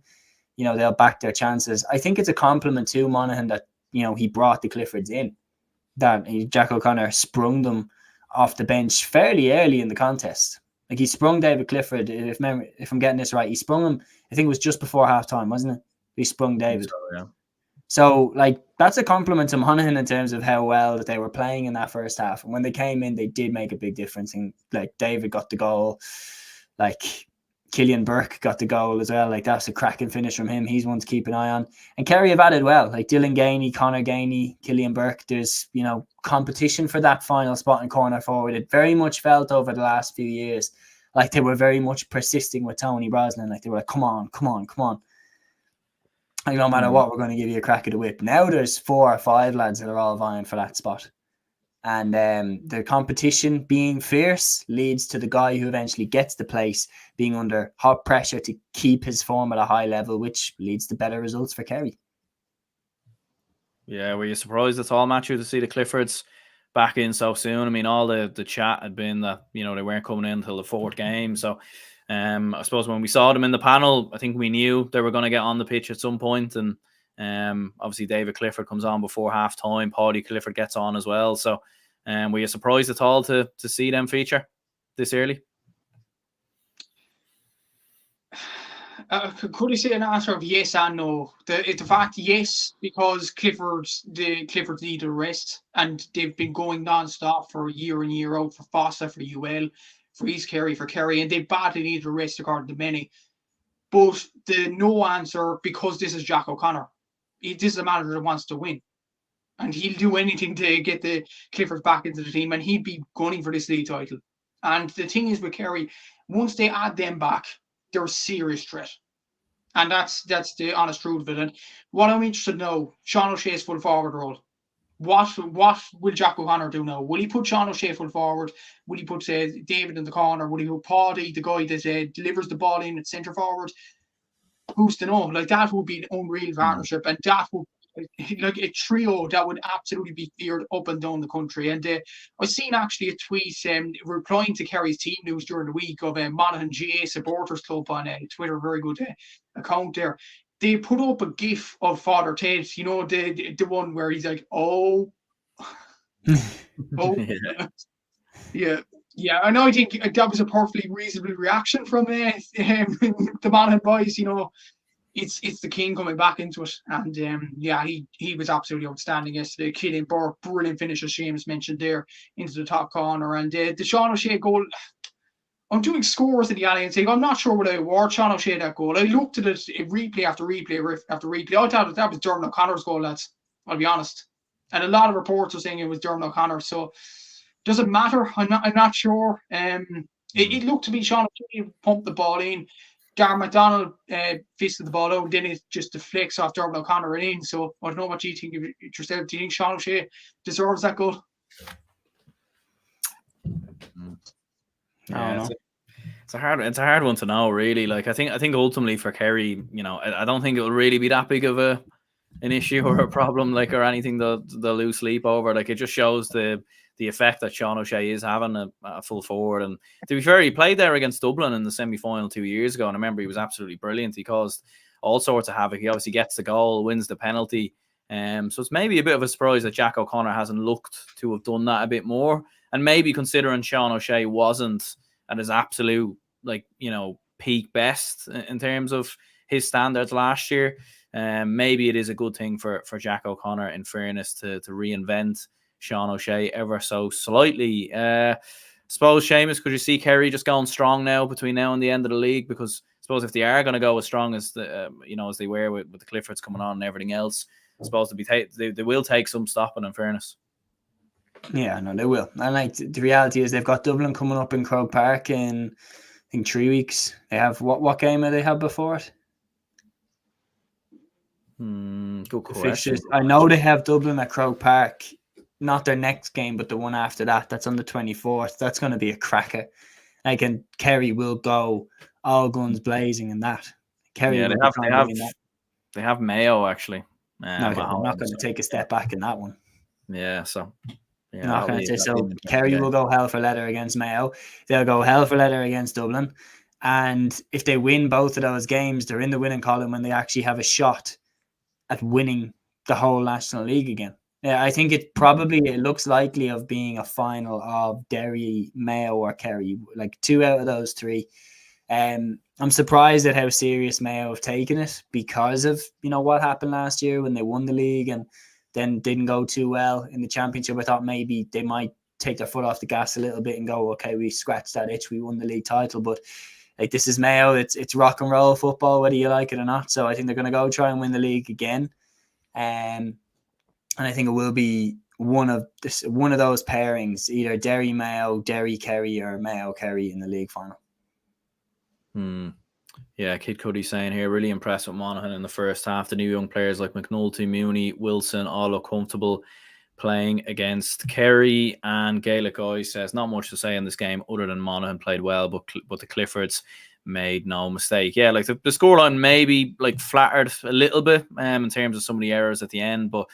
they'll back their chances. I think it's a compliment to Monaghan that, he brought the Cliffords in, that Jack O'Connor sprung them off the bench fairly early in the contest. Like, he sprung David Clifford, if I'm getting this right, he sprung him, I think it was just before halftime, wasn't it? He sprung David. So, like, that's a compliment to Monaghan in terms of how well that they were playing in that first half. And when they came in, they did make a big difference. And, like, David got the goal. Like, Killian Burke got the goal as well. Like, that's a cracking finish from him. He's one to keep an eye on. And Kerry have added well. Like, Dylan Gainey, Conor Gainey, Killian Burke. There's, competition for that final spot in corner forward. It very much felt over the last few years like they were very much persisting with Tony Brosnan. Like, they were like, come on. Like, no matter what, we're going to give you a crack at the whip. Now there's 4 or 5 lads that are all vying for that spot. And the competition being fierce leads to the guy who eventually gets the place being under hot pressure to keep his form at a high level, which leads to better results for Kerry. Yeah, were you surprised at all, Matthew, to see the Cliffords back in so soon? I mean, all the chat had been that, you know, they weren't coming in until the 4th game. So I suppose when we saw them in the panel, I think we knew they were going to get on the pitch at some point. And obviously David Clifford comes on before half time. Paddy Clifford gets on as well. So were you surprised at all to see them feature this early? Could I say an answer of yes and no? The fact yes, because Clifford's needed a rest, and they've been going non-stop for year in, year out, for Fossa, for UL, for East Kerry, for Kerry, and they badly needed a rest according to many. But the no answer, because this is Jack O'Connor. This is a manager that wants to win. And he'll do anything to get the Cliffords back into the team, and he'd be gunning for this league title. And the thing is with Kerry, once they add them back, they're a serious threat. And that's the honest truth of it. And what I'm interested to know, Sean O'Shea's full forward role. What will Jack O'Connor do now? Will he put Sean O'Shea full forward? Will he put David in the corner? Will he put Paddy, the guy that delivers the ball in at centre forward? Who's to know? Like, that would be an unreal partnership, and that would, like, a trio that would absolutely be feared up and down the country. And I've seen actually a tweet replying to Kerry's team news during the week of Monaghan GA Supporters Club on Twitter, very good account there. They put up a gif of Father Ted, you know, the one where he's like, oh, oh, yeah. And I think that was a perfectly reasonable reaction from the Monaghan boys. You know, it's the king coming back into it, and he was absolutely outstanding yesterday. Killian Burke, brilliant finish, as Seamus mentioned there, into the top corner, and the Sean O'Shea goal. I'm doing scores in the Alliance League. I'm not sure whether I award Sean O'Shea that goal. I looked at it replay after replay after replay. I thought that was Dermot O'Connor's goal, lads. I'll be honest. And a lot of reports are saying it was Dermot O'Connor. So does it matter? I'm not sure. It looked to be Sean O'Shea pumped the ball in. Darren McDonald fisted the ball out, and then it just deflects off Dermot O'Connor and in. So I don't know what you think of it yourself. Do you think Sean O'Shea deserves that goal? Yeah, it's a hard one to know, really. Like, I think ultimately for Kerry, you know, I don't think it will really be that big of an issue or a problem, like, or anything they'll lose sleep over. Like, it just shows the effect that Sean O'Shea is having a full forward. And to be fair, he played there against Dublin in the semi-final 2 years ago, and I remember he was absolutely brilliant. He caused all sorts of havoc. He obviously gets the goal, wins the penalty. So it's maybe a bit of a surprise that Jack O'Connor hasn't looked to have done that a bit more. And maybe considering Sean O'Shea wasn't at his absolute, like, you know, peak best in terms of his standards last year, maybe it is a good thing for Jack O'Connor, in fairness, to reinvent Sean O'Shea ever so slightly. Suppose, Seamus, could you see Kerry just going strong now between now and the end of the league? Because I suppose if they are going to go as strong as as they were with the Cliffords coming on and everything else, I suppose they will take some stopping, in fairness. Yeah, no, they will. And like, the reality is they've got Dublin coming up in Croke Park in, I think, 3 weeks. They have what game have they had before it? Good question. I know they have Dublin at Croke Park, not their next game, but the one after that. That's on the 24th. That's going to be a cracker. Like, and Kerry will go all guns blazing in that. Kerry, yeah, they have Mayo, actually. No, they're not going to take a step back in that one. Yeah, so. Yeah, not going to say so. Kerry will go hell for leather against Mayo. They'll go hell for leather against Dublin. And if they win both of those games, they're in the winning column when they actually have a shot at winning the whole National League again. Yeah, I think it looks likely of being a final of Derry, Mayo, or Kerry, like 2 out of those 3. I'm surprised at how serious Mayo have taken it because of, you know, what happened last year when they won the league and then didn't go too well in the championship. I thought maybe they might take their foot off the gas a little bit and go, okay, we scratched that itch, we won the league title. But like, this is Mayo, it's rock and roll football, whether you like it or not. So I think they're going to go try and win the league again. And I think it will be one of those pairings, either Derry Mayo, Derry Kerry, or Mayo Kerry in the league final. Yeah, Kid Cuddy saying here, really impressed with Monaghan in the first half. The new young players like McNulty, Mooney, Wilson all look comfortable playing against Kerry, and Gaelic Guys says not much to say in this game other than Monaghan played well, but the Cliffords made no mistake. Yeah, like the scoreline maybe like flattered a little bit in terms of some of the errors at the end, but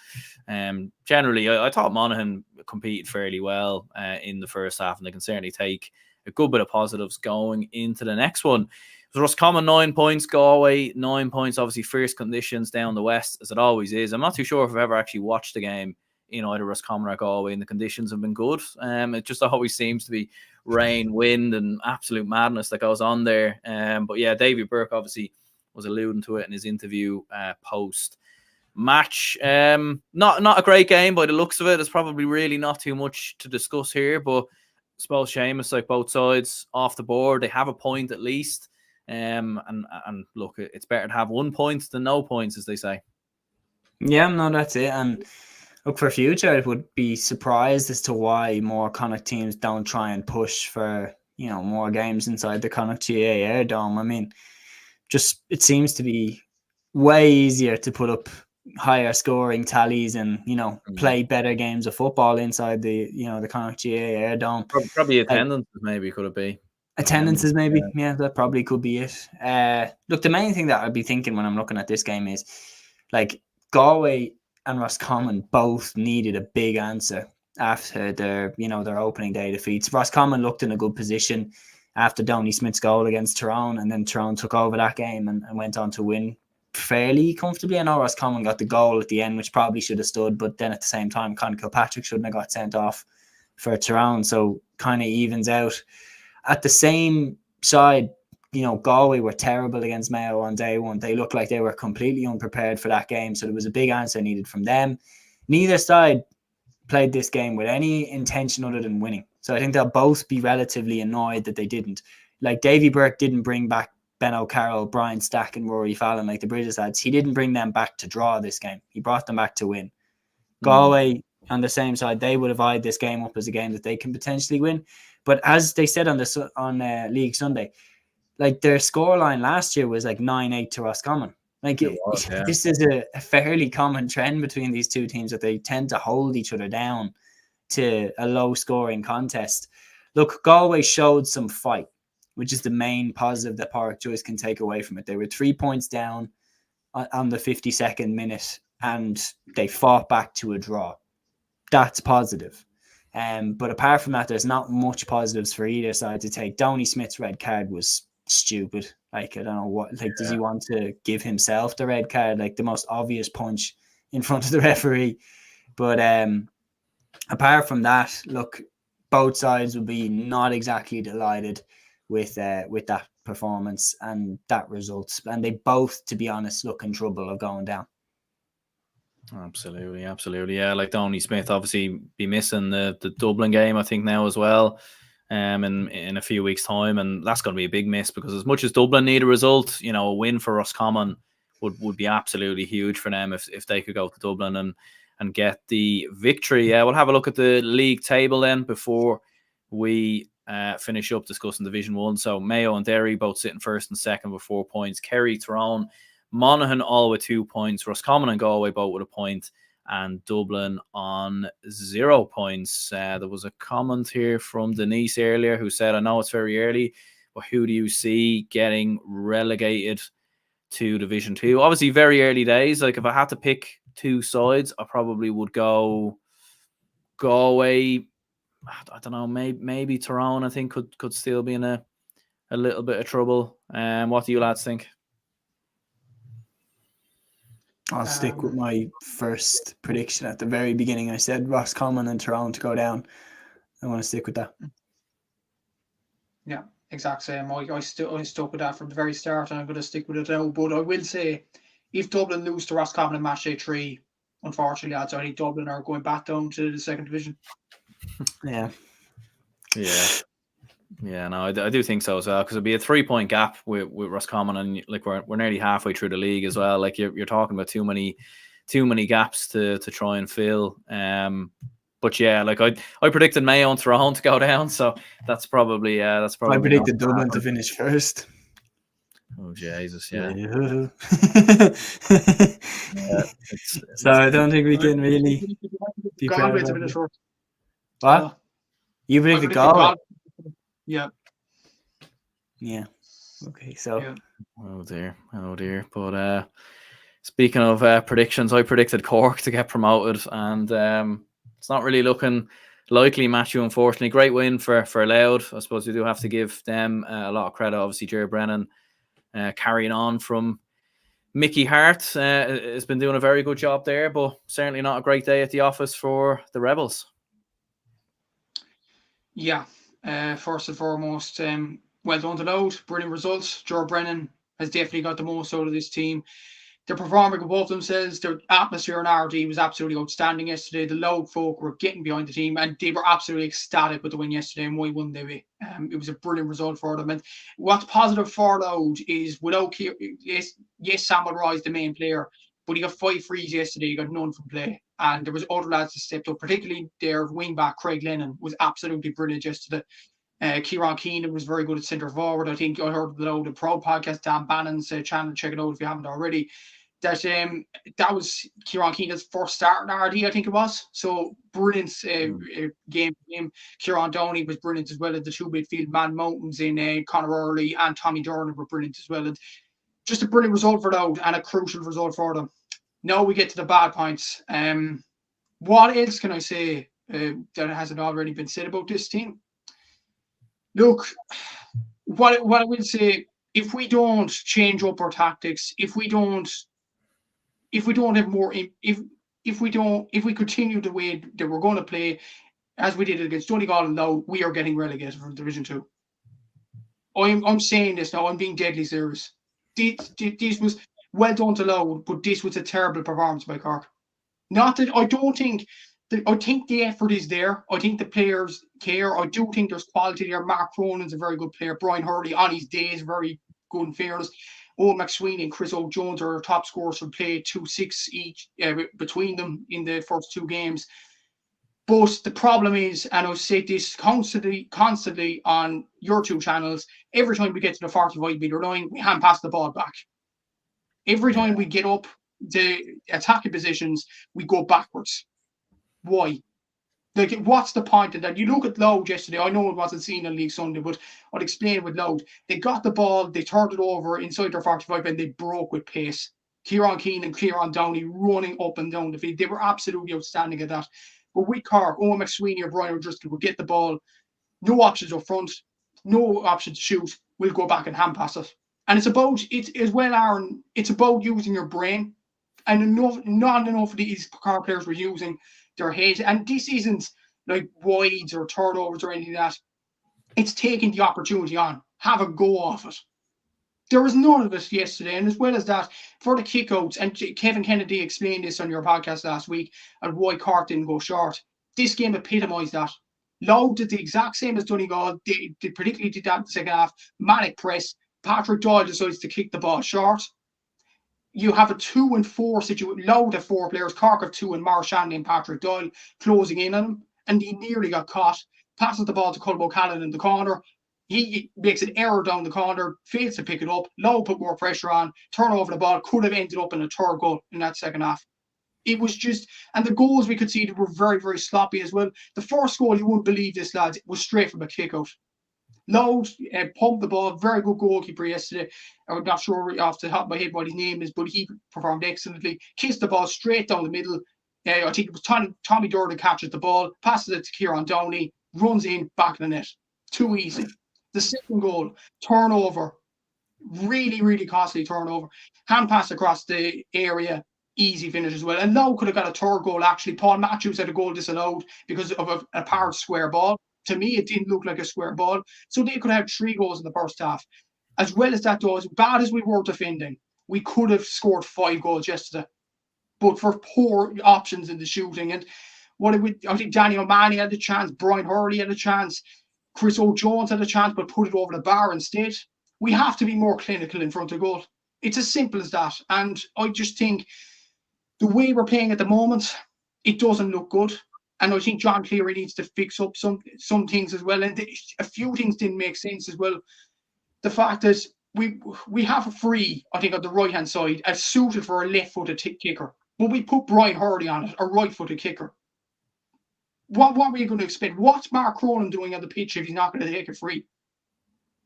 generally I thought Monaghan competed fairly well in the first half, and they can certainly take a good bit of positives going into the next one. Roscommon 9 points, Galway 9 points. Obviously, fierce conditions down the west, as it always is. I'm not too sure if I've ever actually watched the game in either Roscommon or Galway, and the conditions have been good. It just always seems to be rain, wind, and absolute madness that goes on there. But yeah, Davy Burke obviously was alluding to it in his interview post match. Not a great game by the looks of it. There's probably really not too much to discuss here, but I suppose Seamus, like both sides off the board, they have a point at least. And look, it's better to have 1 point than no points, as they say. Yeah, no, that's it. And look, for future, I would be surprised as to why more Connacht teams don't try and push for, more games inside the Connacht GA Air Dome. I mean, just it seems to be way easier to put up higher scoring tallies and, play better games of football inside the, the Connacht GA Air Dome. Probably attendance maybe, could it be? Attendances maybe, yeah, that probably could be it. Look, the main thing that I'd be thinking when I'm looking at this game is, like, Galway and Roscommon both needed a big answer after their opening day defeats. Roscommon looked in a good position after Donny Smith's goal against Tyrone, and then Tyrone took over that game and went on to win fairly comfortably. I know Roscommon got the goal at the end, which probably should have stood, but then at the same time, Conor Kilpatrick shouldn't have got sent off for Tyrone, so kind of evens out. At the same side, Galway were terrible against Mayo on day one. They looked like they were completely unprepared for that game, so there was a big answer needed from them. Neither side played this game with any intention other than winning. So I think they'll both be relatively annoyed that they didn't. Like, Davy Burke didn't bring back Ben O'Carroll, Brian Stack and Rory Fallon like the British lads. He didn't bring them back to draw this game. He brought them back to win. Galway, on the same side, they would have eyed this game up as a game that they can potentially win. But as they said on League Sunday, like, their scoreline last year was like 9-8 to Roscommon. Like, this is a fairly common trend between these two teams, that they tend to hold each other down to a low-scoring contest. Look, Galway showed some fight, which is the main positive that Pádraic Joyce can take away from it. They were 3 points down on the 52nd minute, and they fought back to a draw. That's positive. But apart from that, there's not much positives for either side to take. Donny Smith's red card was stupid. Like, I don't know what, like, does he want to give himself the red card? Like, the most obvious punch in front of the referee. But apart from that, look, both sides will be not exactly delighted with that performance and that result. And they both, to be honest, look in trouble of going down. Absolutely. Yeah, like Donny Smith obviously be missing the Dublin game, I think, now as well, in a few weeks' time, and that's going to be a big miss, because as much as Dublin need a result, a win for Roscommon would be absolutely huge for them if they could go to Dublin and get the victory. Yeah, we'll have a look at the league table then before we finish up discussing Division 1. So Mayo and Derry both sitting first and second with 4 points. Kerry, Tyrone, Monaghan all with 2 points. Roscommon and Galway both with a point, and Dublin on 0 points. There was a comment here from Denise earlier who said, I know it's very early, but who do you see getting relegated to Division 2? Obviously, very early days. Like, if I had to pick two sides, I probably would go Galway. I don't know, maybe Tyrone, I think, could still be in a little bit of trouble. What do you lads think? I'll stick with my first prediction at the very beginning. I said Roscommon and Tyrone to go down. I want to stick with that. Yeah, exact same. I stuck with that from the very start, and I'm going to stick with it now. But I will say, if Dublin lose to Roscommon in match day 3, unfortunately, lads, I think Dublin are going back down to the second division. Yeah. No, I do think so as well, because it'd be a 3 point gap with Roscommon, and like we're nearly halfway through the league as well. Like, you're talking about too many gaps to try and fill. But yeah, like I predicted Mayo and Tyrone to go down, so that's probably. I predicted Dublin to finish first. Oh Jesus, yeah. So I don't think we can really be proud Galway of to finish it. first. What? You I predicted predicted Galway? Yeah. Yeah. Okay, so Yeah. Oh dear. But speaking of predictions, I predicted Cork to get promoted, and it's not really looking likely, Matthew, unfortunately. Great win for Louth. I suppose we do have to give them a lot of credit. Obviously, Jerry Brennan carrying on from Mickey Hart has been doing a very good job there, but certainly not a great day at the office for the Rebels. Yeah. First and foremost, well done to Louth. Brilliant results. Jerry Brennan has definitely got the most out of this team. They're performing above themselves. Their atmosphere in RD was absolutely outstanding yesterday. The Louth folk were getting behind the team, and they were absolutely ecstatic with the win yesterday. And why wouldn't they be? It was a brilliant result for them. And what's positive for Louth is without yes, Samuel Roy is the main player, but he got 5 frees yesterday. He got none from play, and there was other lads that stepped up. Particularly their wing back Craig Lennon was absolutely brilliant yesterday. Kieran Keenan was very good at centre forward. I think I heard the Pro podcast, Dan Bannon's channel. Check it out if you haven't already. That was Kieran Keenan's first start in RD, I think it was. So brilliant game. Kieran Downey was brilliant as well as the two midfield man mountains in Conor Early and Tommy Durnan were brilliant as well. And just a brilliant result for Louth and a crucial result for them. Now we get to the bad points. What else can I say that hasn't already been said about this team? Look, what I will say, if we don't change up our tactics, if we don't have more, if we continue the way that we're going to play as we did against Donegal and Louth, we are getting relegated from Division 2. I'm saying this now. I'm being deadly serious. This was well done to Louth, but this was a terrible performance by Cork. Not that I don't think. I think the effort is there. I think the players care. I do think there's quality there. Mark Cronin's a very good player. Brian Hurley on his day is very good in fairness. Owen McSweeney and Chris O'Jones are top scorers from play, 2-6 each between them in the first 2 games. But the problem is, and I've said this constantly on your 2 channels, every time we get to the 45-metre line, we hand pass the ball back. Every time we get up the attacking positions, we go backwards. Why? Like, what's the point of that? You look at Louth yesterday. I know it wasn't seen on League Sunday, but I'll explain it with Louth. They got the ball, they turned it over inside their 45, and they broke with pace. Kieran Keenan and Kieran Downey running up and down the field. They were absolutely outstanding at that. But with Cork, Owen McSweeney or Brian O'Driscoll would get the ball, no options up front, no option to shoot. We'll go back and hand pass it. And it's about as well, Aaron. It's about using your brain, and not enough of these Cork players were using their head. And this isn't like wides or turnovers or anything like that. It's taking the opportunity on. Have a go off it. There was none of it yesterday. And as well as that, for the kickouts, and Kevin Kennedy explained this on your podcast last week, and why Cork didn't go short. This game epitomised that. Louth did the exact same as Donegal. They particularly did that in the second half. Manic press. Patrick Doyle decides to kick the ball short. You have a 2 and 4 situation. Louth have 4 players. Cork have 2, and Mar Shanley and Patrick Doyle closing in on him. And he nearly got caught. Passes the ball to Colm O'Callaghan in the corner. He makes an error down the corner, fails to pick it up. Louth put more pressure on, turn over the ball, could have ended up in a 3rd goal in that second half. It was just, and the goals we could see were very, very sloppy as well. The first goal, you wouldn't believe this, lads, it was straight from a kick out. Louth pumped the ball, very good goalkeeper yesterday. I'm not sure off the top of my head what his name is, but he performed excellently. Kissed the ball straight down the middle. I think it was Tommy Durden catches the ball, passes it to Kieran Downey, runs in, back in the net. Too easy. The second goal, turnover, really, really costly turnover. Hand pass across the area, easy finish as well. And Louth could have got a 3rd goal, actually. Paul Matthews had a goal disallowed because of a powered square ball. To me, it didn't look like a square ball. So they could have 3 goals in the first half. As well as that, though, as bad as we were defending, we could have scored 5 goals yesterday. But for poor options in the shooting. And I think Danny O'Mahony had a chance, Brian Hurley had a chance, Chris O'Jones had a chance, but put it over the bar instead. We have to be more clinical in front of goal. It's as simple as that. And I just think the way we're playing at the moment, it doesn't look good. And I think John Cleary needs to fix up some things as well. And a few things didn't make sense as well. The fact that we have a free, I think, on the right-hand side, as suited for a left-footed kicker. But we put Brian Hurley on it, a right-footed kicker. What were you going to expect? What's Mark Cronin doing on the pitch if he's not going to take it free?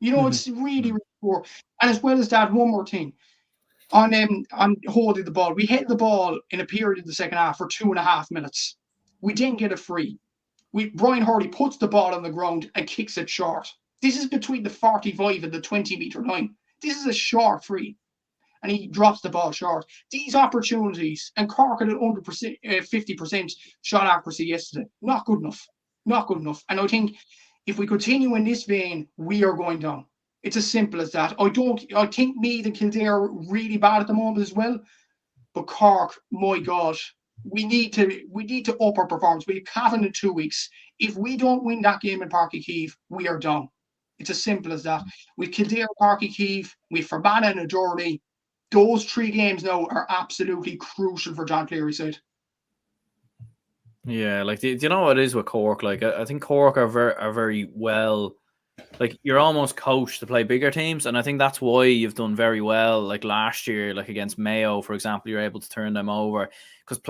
It's really, really poor. And as well as that, one more thing. On holding the ball, we hit the ball in a period in the second half for 2.5 minutes. We didn't get it free. Brian Hurley puts the ball on the ground and kicks it short. This is between the 45 and the 20-metre line. This is a short free. And he drops the ball short. These opportunities, and Cork had under 50% shot accuracy yesterday. Not good enough. Not good enough. And I think if we continue in this vein, we are going down. It's as simple as that. I think Meath and Kildare are really bad at the moment as well. But Cork, my God, we need to up our performance. We have Cavan in 2 weeks. If we don't win that game in Páirc Uí Chaoimh, we are down. It's as simple as that. With Kildare, Páirc Uí Chaoimh, with Fermanagh and Derry, those 3 games now are absolutely crucial for John Cleary's side. Yeah, like, do you know what it is with Cork? Like, I think Cork are very well. Like, you're almost coached to play bigger teams, and I think that's why you've done very well. Like last year, like against Mayo, for example, you're able to turn them over because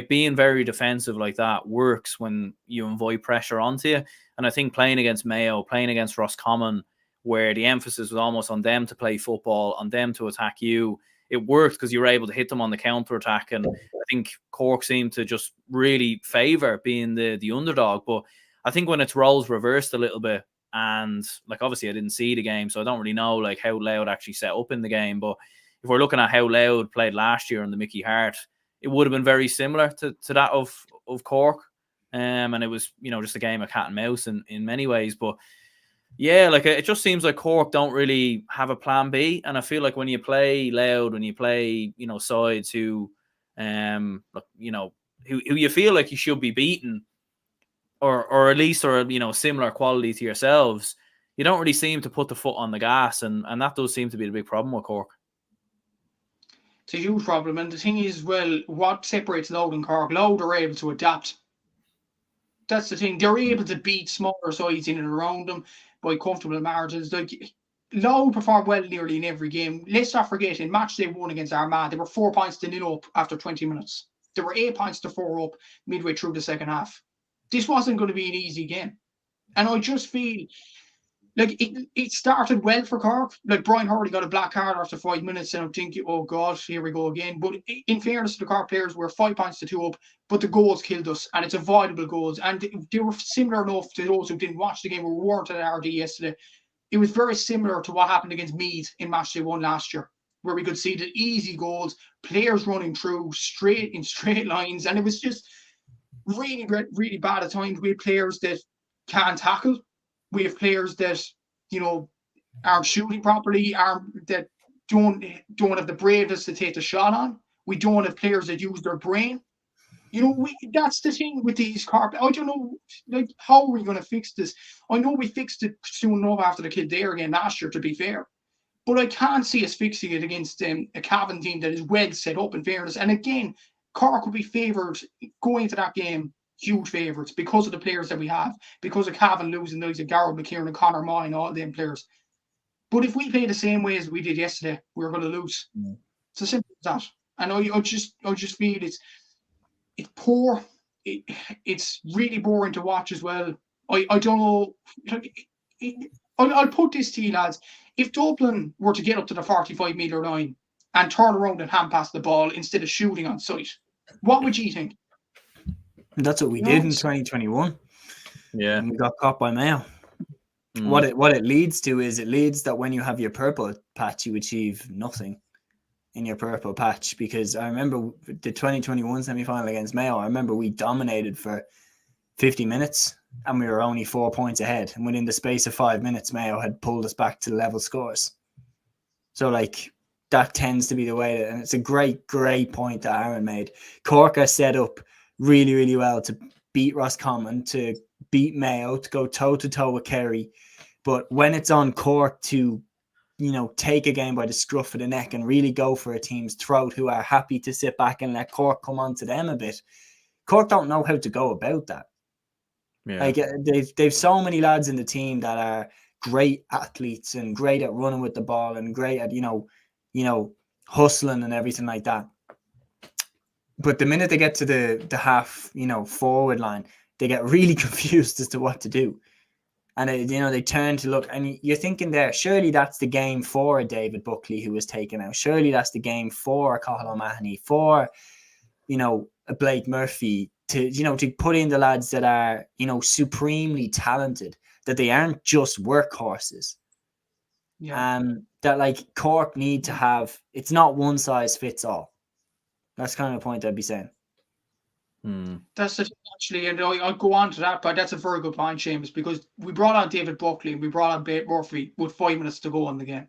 being very defensive like that works when you invite pressure onto you. And I think playing against Mayo, playing against Roscommon, where the emphasis was almost on them to play football, on them to attack you, it worked because you were able to hit them on the counter attack. And I think Cork seemed to just really favour being the underdog. But I think when its roles reversed a little bit. And like, obviously I didn't see the game, so I don't really know like how Louth actually set up in the game. But if we're looking at how Louth played last year on the Mickey Hart, it would have been very similar to that of Cork. And it was, just a game of cat and mouse in many ways. But yeah, like it just seems like Cork don't really have a plan B. And I feel like when you play Louth, when you play, sides who you feel like you should be beaten, or at least similar quality to yourselves, you don't really seem to put the foot on the gas, and that does seem to be the big problem with Cork. It's a huge problem, and the thing is, well, what separates Louth and Cork? Louth are able to adapt. That's the thing. They're able to beat smaller sides in and around them by comfortable margins. Like, Louth performed well nearly in every game. Let's not forget, in match day 1 against Armagh, they were 4 points to 0 up after 20 minutes. They were 8 points to 4 up midway through the second half. This wasn't going to be an easy game. And I just feel like it started well for Cork. Like, Brian Hurley got a black card after 5 minutes, and I'm thinking, oh God, here we go again. But in fairness to the Cork players, we're 5 points to 2 up, but the goals killed us, and it's avoidable goals. And they were similar enough to those who didn't watch the game, who weren't at RD yesterday. It was very similar to what happened against Meath in match day 1 last year, where we could see the easy goals, players running through straight lines, and it was just really, really bad at times. We have players that can't tackle. We have players that, aren't shooting properly, that don't have the braveness to take the shot on. We don't have players that use their brain. That's the thing with these Cork. I don't know, like, how are we going to fix this? I know we fixed it soon enough after the Kildare game last year, to be fair. But I can't see us fixing it against a Cavan team that is well set up, in fairness. And again, Cork will be favoured going into that game, huge favourites, because of the players that we have, because of Cavan losing those of Garrett McKieran and Conor Moy and all them players. But if we play the same way as we did yesterday, we're going to lose. It's as simple as that. And I just feel it's poor. It's really boring to watch as well. I don't know. I'll put this to you, lads. If Dublin were to get up to the 45-metre line and turn around and hand pass the ball instead of shooting on sight, what would you think? That's what we did in 2021. Yeah. And we got caught by Mayo. What it leads to is that when you have your purple patch, you achieve nothing in your purple patch. Because I remember the 2021 semi-final against Mayo, I remember we dominated for 50 minutes and we were only 4 points ahead. And within the space of 5 minutes, Mayo had pulled us back to level scores. So, like, that tends to be the way and it's a great point that Aaron made. Cork are set up really, really well to beat Roscommon, to beat Mayo, to go toe-to-toe with Kerry. But when it's on Cork to, take a game by the scruff of the neck and really go for a team's throat, who are happy to sit back and let Cork come on to them a bit, Cork don't know how to go about that. Yeah. Like, they've so many lads in the team that are great athletes and great at running with the ball and great at, hustling and everything like that. But the minute they get to the half, forward line, they get really confused as to what to do. And, they turn to look, and you're thinking there, surely that's the game for a David Buckley who was taken out. Surely that's the game for a Cathal O'Mahony, for, a Blake Murphy, to put in the lads that are, supremely talented, that they aren't just workhorses. Yeah. That like Cork need to have, it's not one size fits all. That's kind of the point I'd be saying. That's it, actually, and I'll go on to that, but that's a very good point, Seamus, because we brought on David Buckley and we brought on Blake Murphy with 5 minutes to go in the game.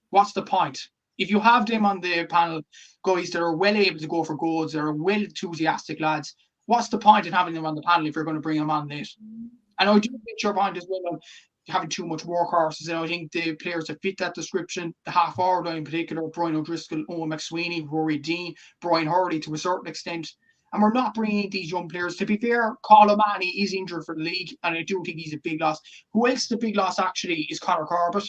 What's the point? If you have them on the panel, guys that are well able to go for goals, that are well enthusiastic lads, what's the point in having them on the panel if you're going to bring them on late? And I do get your point as well on having too much workhorses, and I think the players that fit that description, the half-forward line in particular, Brian O'Driscoll, Owen McSweeney, Rory Dean, Brian Hurley to a certain extent, and we're not bringing these young players. To be fair, Cathal O'Mahony is injured for the league, and I do think he's a big loss. Who else the big loss actually is Conor Corbett.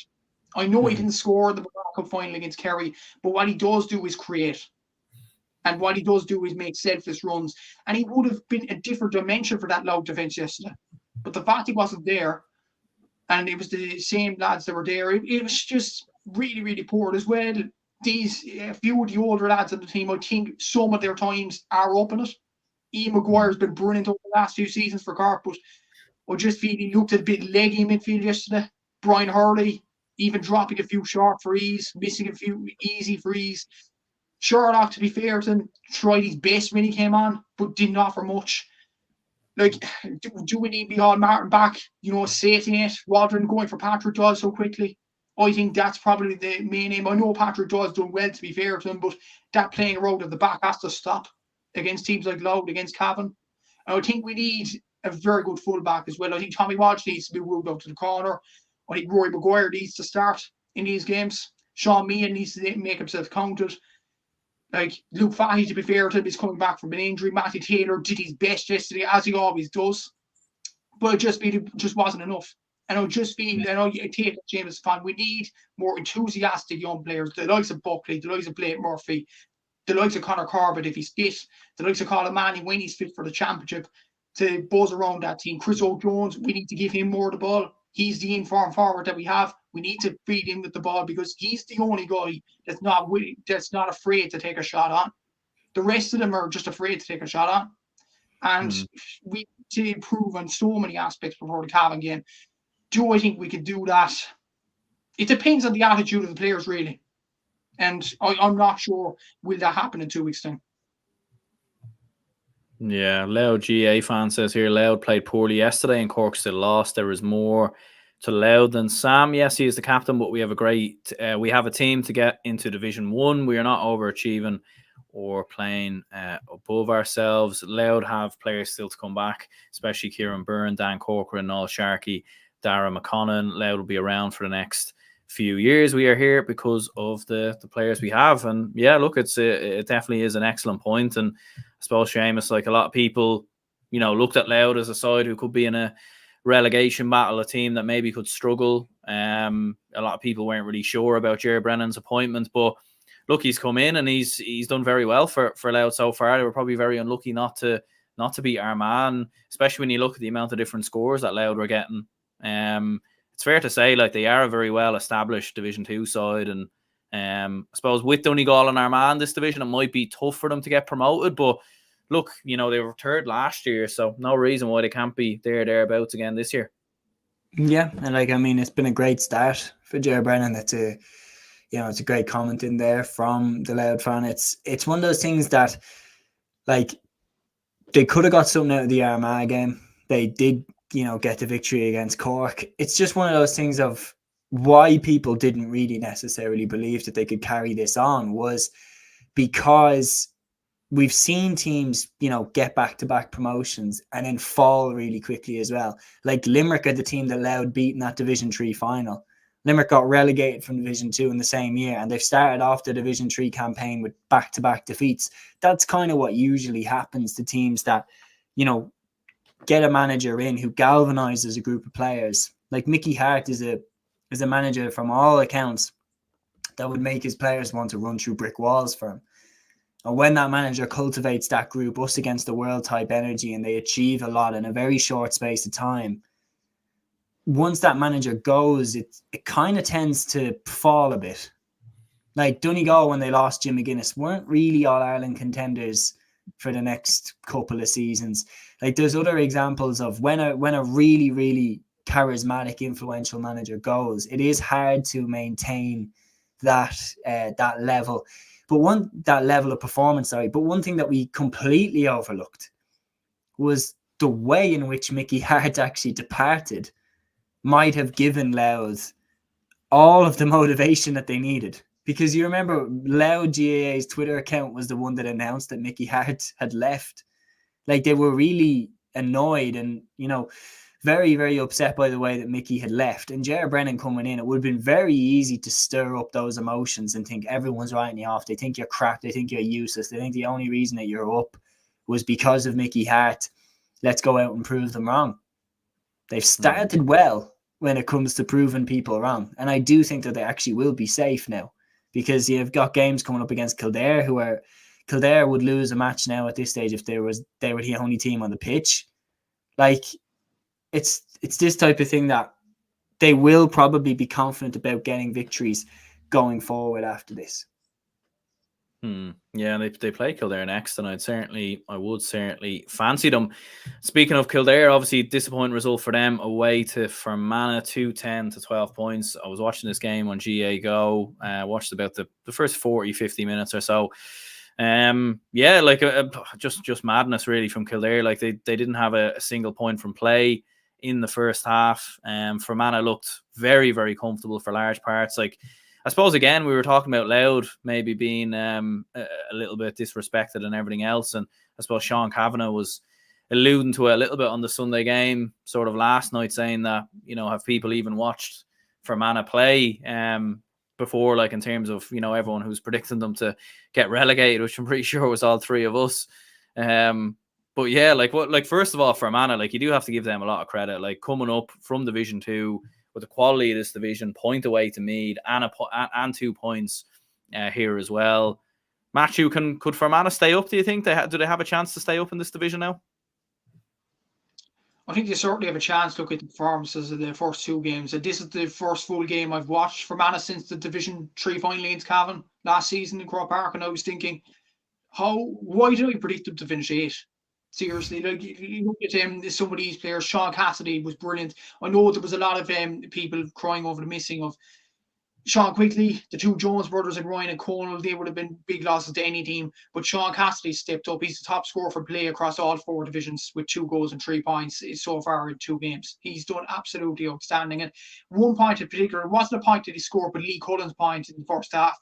I know he didn't score the Cup final against Kerry, but what he does do is create. And what he does do is make selfless runs. And he would have been a different dimension for that Louth defence yesterday. But the fact he wasn't there, and it was the same lads that were there, it was just really, really poor as well. A few of the older lads on the team, I think some of their times are up in it. Ian Maguire's been brilliant over the last few seasons for Cork, but I just feel he looked a bit leggy in midfield yesterday. Brian Hurley, even dropping a few short frees, missing a few easy frees. Sherlock, to be fair to him, tried his best when he came on, but didn't offer much. Like, do we need Micheál Martin back? Sating it, rather than going for Patrick Dawes so quickly? I think that's probably the main aim. I know Patrick Dawes done well, to be fair to him, but that playing around at the back has to stop against teams like Louth, against Cavan. And I think we need a very good fullback as well. I think Tommy Walsh needs to be moved out to the corner. I think Rory Maguire needs to start in these games. Sean Meehan needs to make himself counted. Like, Luke Fahey, to be fair to him, is coming back from an injury. Matty Taylor did his best yesterday, as he always does. But it just wasn't enough. And I just feel, I take James' fan, we need more enthusiastic young players, the likes of Buckley, the likes of Blake Murphy, the likes of Conor Corbett if he's fit, the likes of Colin Manning when he's fit for the championship, to buzz around that team. Chris O'Jones, we need to give him more of the ball. He's the informed forward that we have. We need to feed him with the ball because he's the only guy that's not afraid to take a shot on. The rest of them are just afraid to take a shot on. And we need to improve on so many aspects before the Cavan game. Do I think we could do that? It depends on the attitude of the players, really. And I'm not sure will that happen in 2 weeks' time. Yeah, Louth GA fan says here, Louth played poorly yesterday and Cork still lost. There is more to Louth than Sam. Yes, he is the captain, but we have a team to get into Division 1. We are not overachieving or playing above ourselves. Louth have players still to come back, especially Kieran Byrne, Dan Corcoran, Noel Sharkey, Dara McConnon. Louth will be around for the next few years. We are here because of the players we have. And yeah, look, it definitely is an excellent point. And I suppose, Seamus, like a lot of people, looked at Louth as a side who could be in a relegation battle, a team that maybe could struggle. A lot of people weren't really sure about Ger Brennan's appointment, but look, he's come in and he's done very well for Louth so far. They were probably very unlucky not to beat Armagh, especially when you look at the amount of different scores that Louth were getting. It's fair to say, like, they are a very well established Division 2 side, and I suppose with Donegal and Armagh in this division, it might be tough for them to get promoted. But look, they were third last year, so no reason why they can't be thereabouts again this year. Yeah, and it's been a great start for Ger Brennan. It's a great comment in there from the Louth fan. It's one of those things that, like, they could have got something out of the Armagh game. They did, get the victory against Cork. It's just one of those things of why people didn't really necessarily believe that they could carry this on was because we've seen teams, get back-to-back promotions and then fall really quickly as well. Like Limerick are the team that Louth beat in that Division 3 final. Limerick got relegated from Division 2 in the same year, and they've started off the Division 3 campaign with back-to-back defeats. That's kind of what usually happens to teams that, get a manager in who galvanizes a group of players. Like Mickey Hart is a is a manager from all accounts that would make his players want to run through brick walls for him. And when that manager cultivates that group, us against the world type energy, and they achieve a lot in a very short space of time, once that manager goes, it kind of tends to fall a bit. Like Donegal, when they lost Jim McGuinness, weren't really All-Ireland contenders for the next couple of seasons. Like there's other examples of when a really, really charismatic, influential manager goes, it is hard to maintain that level. But that level of performance, But one thing that we completely overlooked was the way in which Mickey Hart actually departed might have given Louth all of the motivation that they needed. Because you remember Louth GAA's Twitter account was the one that announced that Mickey Hart had left. Like they were really annoyed and, very, very upset by the way that Mickey had left. And Ger Brennan coming in, it would have been very easy to stir up those emotions and think everyone's writing you off. They think you're crap. They think you're useless. They think the only reason that you're up was because of Mickey Hart. Let's go out and prove them wrong. They've started well when it comes to proving people wrong. And I do think that they actually will be safe now, because you've got games coming up against Kildare, Kildare would lose a match now at this stage if they were the only team on the pitch. Like, it's this type of thing that they will probably be confident about getting victories going forward after this. Yeah, they play Kildare next, and I would certainly fancy them. Speaking of Kildare, obviously disappointing result for them away to Fermanagh, 2-10 to 12 points. I was watching this game on GA Go. Watched about the first 40-50 minutes or so. Just madness really from Kildare. Like they didn't have a single point from play in the first half. Fermanagh looked very, very comfortable for large parts. Like, I suppose, again, we were talking about Louth maybe being a little bit disrespected and everything else. And I suppose Sean Kavanagh was alluding to it a little bit on the Sunday game sort of last night, saying that, have people even watched Fermanagh play before, like in terms of, everyone who's predicting them to get relegated, which I'm pretty sure was all three of us. But yeah, first of all, Fermanagh, you do have to give them a lot of credit. Like, coming up from Division 2 with the quality of this division, point away to Meath and 2 points here as well. Matthew, could Fermanagh stay up, do you think? Do they have a chance to stay up in this division now? I think they certainly have a chance to look at the performances of the first two games. And this is the first full game I've watched for Fermanagh since the Division 3 final against Cavan last season in Croke Park, and I was thinking, why did I predict them to finish 8? Seriously, you look at some of these players. Sean Cassidy was brilliant. I know there was a lot of people crying over the missing of Sean Quigley, the two Jones brothers, and Ryan and Conal. They would have been big losses to any team. But Sean Cassidy stepped up. He's the top scorer for play across all 4 divisions with 2 goals and 3 points so far in 2 games. He's done absolutely outstanding. And one point in particular, it wasn't a point that he scored, but Lee Cullen's point in the first half.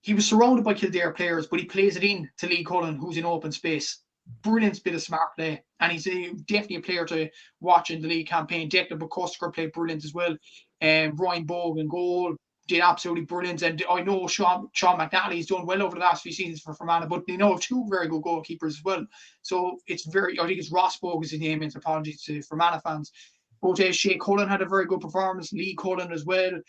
He was surrounded by Kildare players, but he plays it in to Lee Cullen, who's in open space. Brilliant bit of smart play, and he's definitely a player to watch in the league campaign. Declan McCusker played brilliant as well. Ryan Bogue in goal did absolutely brilliant, and I know Sean McNally's done well over the last few seasons for Fermanagh, but they know 2 very good goalkeepers as well. So I think it's Ross Bogue is his name, and apologies to Fermanagh fans. But Shea Cullen had a very good performance, Lee Cullen as well.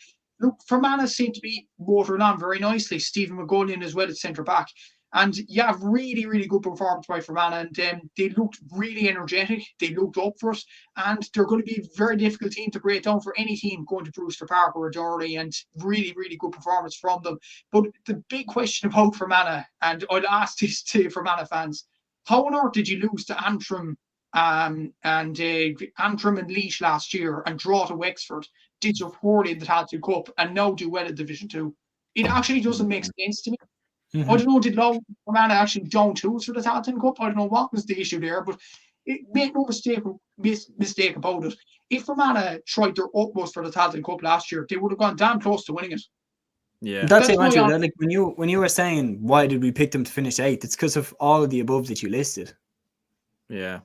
Look, Fermanagh seem to be motoring on very nicely. Stephen McGullion as well at centre back. And yeah, really, really good performance by Fermanagh. And they looked really energetic. They looked up for it. And they're going to be a very difficult team to break down for any team going to Brewster Park or Derry. And really, really good performance from them. But the big question about Fermanagh, and I'd ask this to Fermanagh fans, how on earth did you lose to Antrim and Laois last year and draw to Wexford, did so poorly in the Tailteann Cup, and now do well in Division 2? It actually doesn't make sense to me. Mm-hmm. I don't know, did Fermanagh actually down tools for the Tailteann Cup? I don't know what was the issue there, but make no mistake about it. If Fermanagh tried their utmost for the Tailteann Cup last year, they would have gone damn close to winning it. Yeah, that's it, Andrew. Like when you were saying why did we pick them to finish 8th, it's because of all of the above that you listed. Yeah,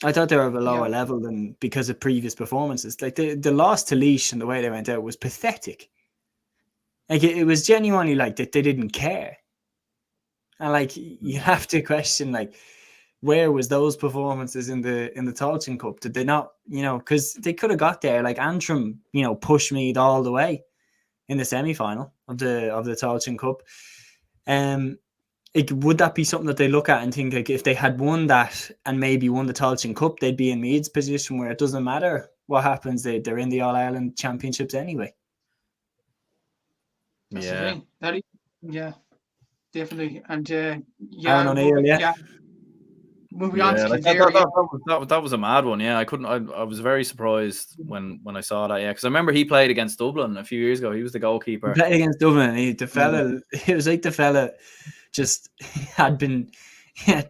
I thought they were of a lower level than because of previous performances. Like the loss to Laois and the way they went out was pathetic. Like it was genuinely like that they didn't care, and like you have to question like where was those performances in the Tailteann Cup? Did they not, because they could have got there, like Antrim, pushed Meath all the way in the semi-final of the Tailteann Cup. Would that be something that they look at and think, like, if they had won that and maybe won the Tailteann Cup, they'd be in Meath's position where it doesn't matter what happens, they're in the All-Ireland Championships anyway. That's the thing. Yeah, definitely. And Aaron O'Neill, moving on to like Kildare. that was a mad one. Yeah, I was very surprised when I saw that. Yeah, because I remember he played against Dublin a few years ago. He was the goalkeeper. He played against Dublin. It was like the fella just had been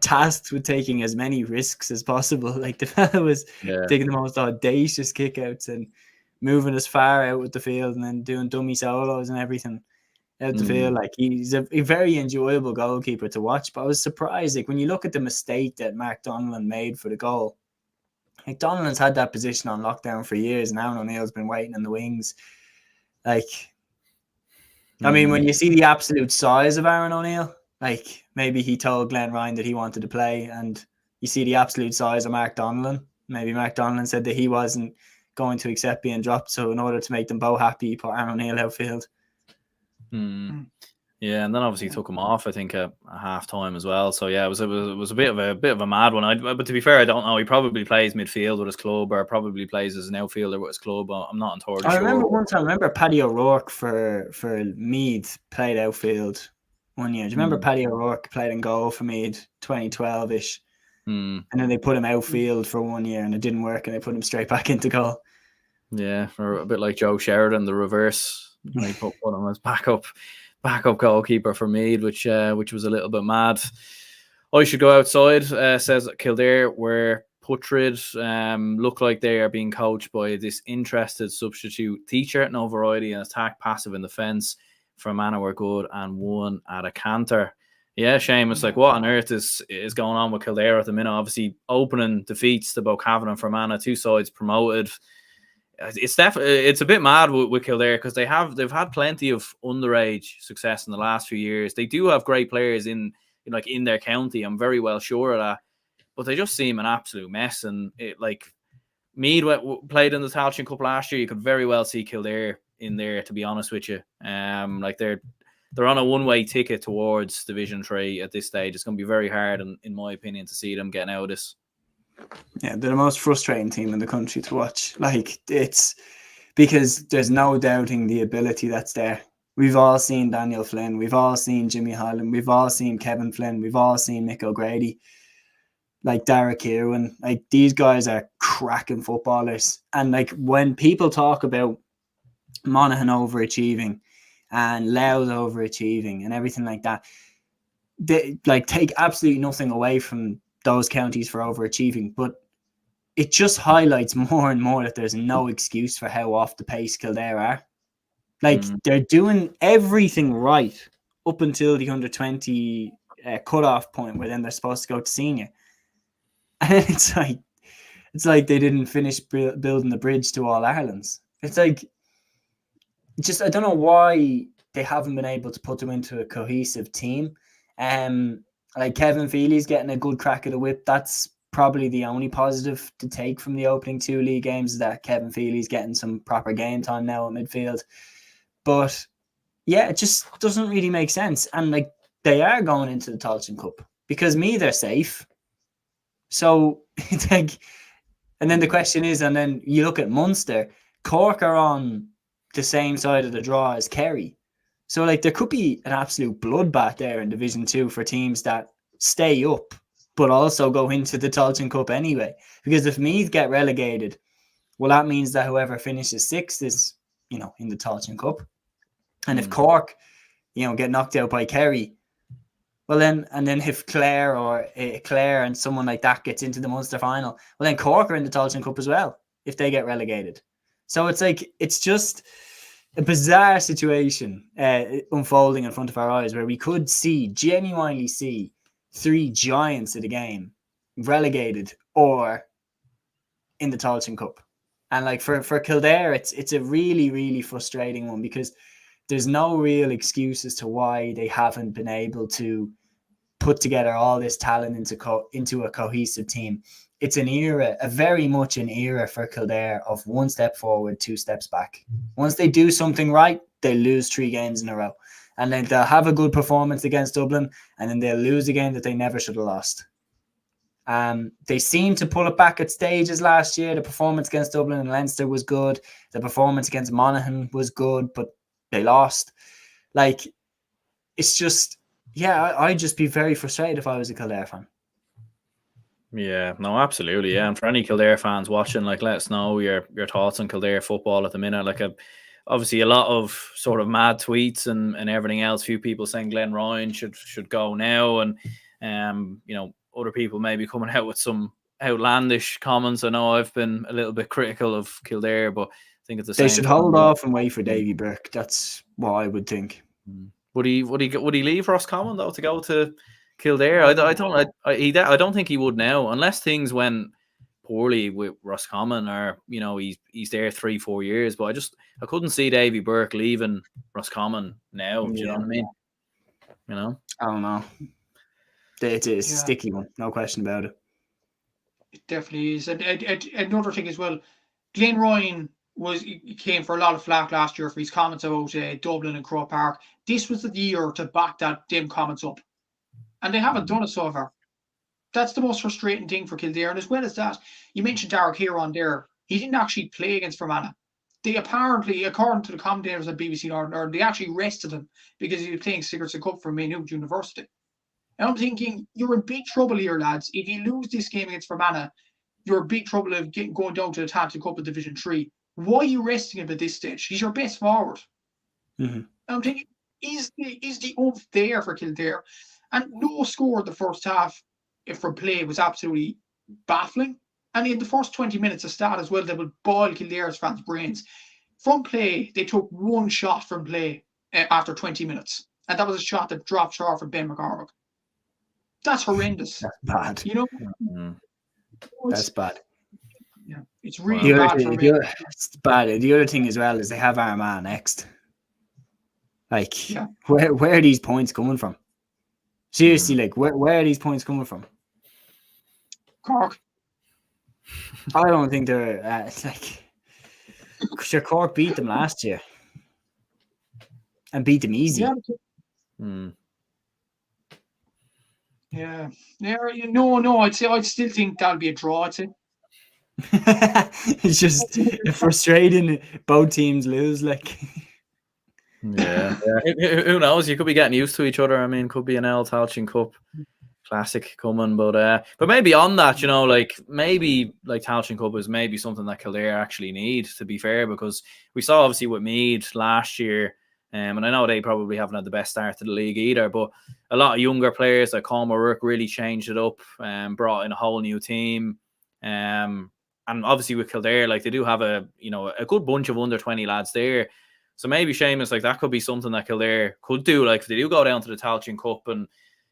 tasked with taking as many risks as possible. Like the fella was taking the most audacious kickouts and moving as far out with the field and then doing dummy solos and everything out the field. Like he's a very enjoyable goalkeeper to watch. But I was surprised, like when you look at the mistake that Mark Donnellan made for the goal. Like Donnellan's had that position on lockdown for years, and Aaron O'Neill's been waiting in the wings. Like, I mean, when you see the absolute size of Aaron O'Neill, like maybe he told Glenn Ryan that he wanted to play, and you see the absolute size of Mark Donnellan. Maybe Mark Donnellan said that he wasn't going to accept being dropped, so in order to make them both happy, he put Aaron O'Neill outfield. Yeah, and then obviously took him off, I think, at half time as well. So yeah, it was a bit of a mad one. But to be fair, I don't know. He probably plays midfield with his club, or probably plays as an outfielder with his club. I'm not entirely sure. I remember Paddy O'Rourke for Meath played outfield 1 year. Do you remember Paddy O'Rourke played in goal for Meath 2012-ish? And then they put him outfield for 1 year and it didn't work, and they put him straight back into goal. Yeah, or a bit like Joe Sheridan, the reverse. They put him as backup goalkeeper for Meath, which was a little bit mad. I should go outside, says Kildare, where Puttrid look like they are being coached by this interested substitute teacher. No variety in attack, passive in defence. Fermanagh were good and won at a canter. Yeah, Seamus, like what on earth is going on with Kildare at the minute? Obviously, opening defeats to both Cavan and Fermanagh, two sides promoted. It's a bit mad with Kildare because they've had plenty of underage success in the last few years. They do have great players in their county. I'm very well sure of that, but they just seem an absolute mess. And Meath played in the Tailteann Cup last year. You could very well see Kildare in there, to be honest with you. They're on a one-way ticket towards Division 3 at this stage. It's going to be very hard, in my opinion, to see them getting out of this. Yeah, they're the most frustrating team in the country to watch. Like, it's because there's no doubting the ability that's there. We've all seen Daniel Flynn. We've all seen Jimmy Hyland. We've all seen Kevin Flynn. We've all seen Mick O'Grady. Like Derek Irwin. Like, these guys are cracking footballers. And like when people talk about Monaghan overachieving and Louth overachieving and everything like that, they take absolutely nothing away from those counties for overachieving, but it just highlights more and more that there's no excuse for how off the pace Kildare are. Like, they're doing everything right up until the under-20 cut-off point where then they're supposed to go to senior. And it's like they didn't finish building the bridge to All-Irelands. It's like, I don't know why they haven't been able to put them into a cohesive team. Like Kevin Feely's getting a good crack at the whip. That's probably the only positive to take from the opening two league games, is that Kevin Feely's getting some proper game time now at midfield. But yeah, it just doesn't really make sense. And like, they are going into the Tailteann Cup because Meath are safe. So it's like, and then the question is, and then you look at Munster, Cork are on the same side of the draw as Kerry. So, like, there could be an absolute bloodbath there in Division 2 for teams that stay up, but also go into the Tailteann Cup anyway. Because if Meath get relegated, well, that means that whoever finishes sixth is, in the Tailteann Cup. And if Cork, get knocked out by Kerry, well then, and then if Clare and someone like that gets into the Munster final, well then Cork are in the Tailteann Cup as well if they get relegated. So it's just a bizarre situation unfolding in front of our eyes, where we could genuinely see three giants of the game relegated or in the Tailteann Cup. And like for Kildare, it's a really, really frustrating one, because there's no real excuse as to why they haven't been able to put together all this talent into a cohesive team. It's an era, a very much an era for Kildare of 1 step forward, 2 steps back. Once they do something right, they lose 3 games in a row. And then they'll have a good performance against Dublin, and then they'll lose a game that they never should have lost. They seemed to pull it back at stages last year. The performance against Dublin and Leinster was good. The performance against Monaghan was good, but they lost. Like, it's just, yeah, I'd just be very frustrated if I was a Kildare fan. Yeah, no, absolutely. Yeah, and for any Kildare fans watching, like, let us know your thoughts on Kildare football at the minute. Like, obviously a lot of sort of mad tweets and everything else. Few people saying Glenn Ryan should go now, and you know, other people maybe coming out with some outlandish comments. I know I've been a little bit critical of Kildare, but I think it's the same. They should hold off and wait for Davy Burke. That's what I would think. Would he leave Roscommon though to go to Kildare? I don't think he would now, unless things went poorly with Roscommon, or you know, he's there 3-4 years. But I couldn't see Davy Burke leaving Roscommon now. Do you know what I mean? You know, I don't know. It is a sticky one, no question about it. It definitely is. And another thing as well, Glenn Ryan came for a lot of flack last year for his comments about Dublin and Croke Park. This was the year to back them comments up, and they haven't done it so far. That's the most frustrating thing for Kildare. And as well as that, you mentioned Derek Huron there. He didn't actually play against Fermanagh. They apparently, according to the commentators at BBC Northern, they actually rested him because he was playing Sigerson Cup for Mayo University. And I'm thinking, you're in big trouble here, lads. If you lose this game against Fermanagh, you're in big trouble of going down to the Tampton Cup of Division 3. Why are you resting him at this stage? He's your best forward. Mm-hmm. I'm thinking, is the oomph there for Kildare? And no score in the first half from play was absolutely baffling. And in the first 20 minutes of start as well, they would boil Kildare's fans' brains. From play, they took 1 shot from play after 20 minutes. And that was a shot that dropped short from Ben McCormick. That's horrendous. That's bad. You know? Mm-hmm. That's bad. Yeah, it's really bad for me. It's bad. The other thing as well is they have Armagh next. Like, yeah. where are these points coming from? Seriously, like, where are these points coming from? Cork. I don't think they're like. Sure, Cork beat them last year and beat them easy. Yeah. Yeah. No. I'd still think that'll be a draw. I'd say. It's just frustrating. Both teams lose. Like. Yeah. Who knows? You could be getting used to each other. I mean, could be an El Talchin Cup Classic coming, but maybe on that, you know, like maybe like Talchin Cup is maybe something that Kildare actually need, to be fair, because we saw obviously with Meath last year, and I know they probably haven't had the best start to the league either, but a lot of younger players like Colm O'Rourke really changed it up and brought in a whole new team. And obviously with Kildare, like they do have a good bunch of under 20 lads there. So maybe Seamus, like that could be something that Kildare could do. Like if they do go down to the Talchin Cup, and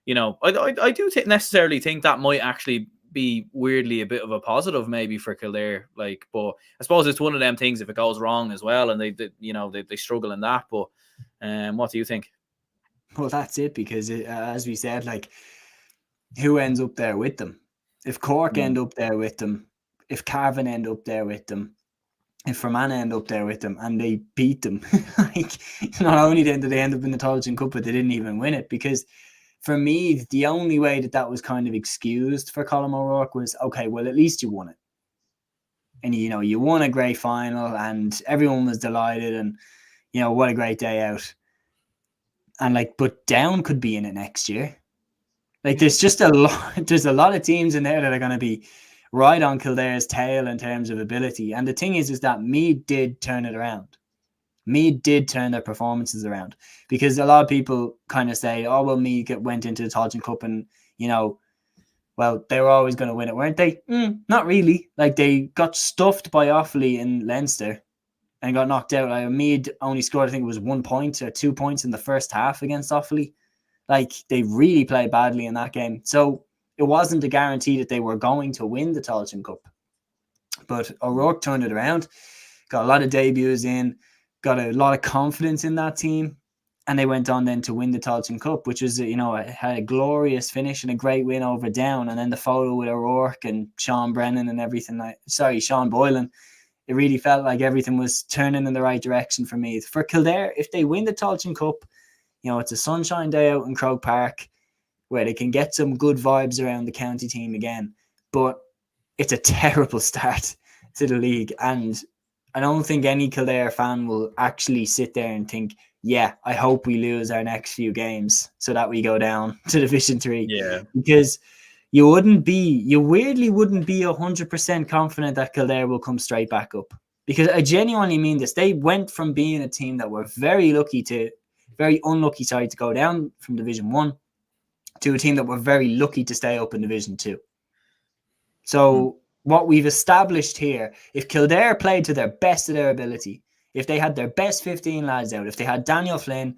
you know, I do necessarily think that might actually be weirdly a bit of a positive maybe for Kildare. Like, but I suppose it's one of them things if it goes wrong as well, and they struggle in that. But what do you think? Well, that's it, because as we said, like, who ends up there with them? If Cork end up there with them, if Cavan end up there with them, if Fermanagh end up there with them and they beat them, like, not only did they end up in the Talchin Cup, but they didn't even win it. Because for me, the only way that was kind of excused for Colm O'Rourke was, okay, well, at least you won it. And, you know, you won a great final and everyone was delighted and, you know, what a great day out. And like, but Down could be in it next year. Like, there's a lot of teams in there that are going to be right on Kildare's tail in terms of ability. And the thing is that Meath did turn it around. Meath did turn their performances around, because a lot of people kind of say, oh, well, Meath went into the Talchin Cup and, you know, well, they were always going to win it, weren't they? Not really. Like, they got stuffed by Offaly in Leinster and got knocked out. Like, Meath only scored, I think it was 1 point or 2 points in the first half against Offaly. Like, they really played badly in that game. So it wasn't a guarantee that they were going to win the Talchin Cup. But O'Rourke turned it around, got a lot of debuts in, got a lot of confidence in that team. And they went on then to win the Tailteann Cup, which was, had a glorious finish and a great win over Down. And then the photo with O'Rourke and Sean Brennan and everything. Sean Boylan. It really felt like everything was turning in the right direction for me. For Kildare, if they win the Tailteann Cup, it's a sunshine day out in Croke Park where they can get some good vibes around the county team again. But it's a terrible start to the league. And I don't think any Kildare fan will actually sit there and think, yeah, I hope we lose our next few games so that we go down to Division 3. Yeah. Because you weirdly wouldn't be 100% confident that Kildare will come straight back up. Because I genuinely mean this. They went from being a team that were very unlucky to go down from Division 1 to a team that were very lucky to stay up in Division 2. So what we've established here, if Kildare played to their best of their ability, if they had their best 15 lads out, if they had Daniel Flynn,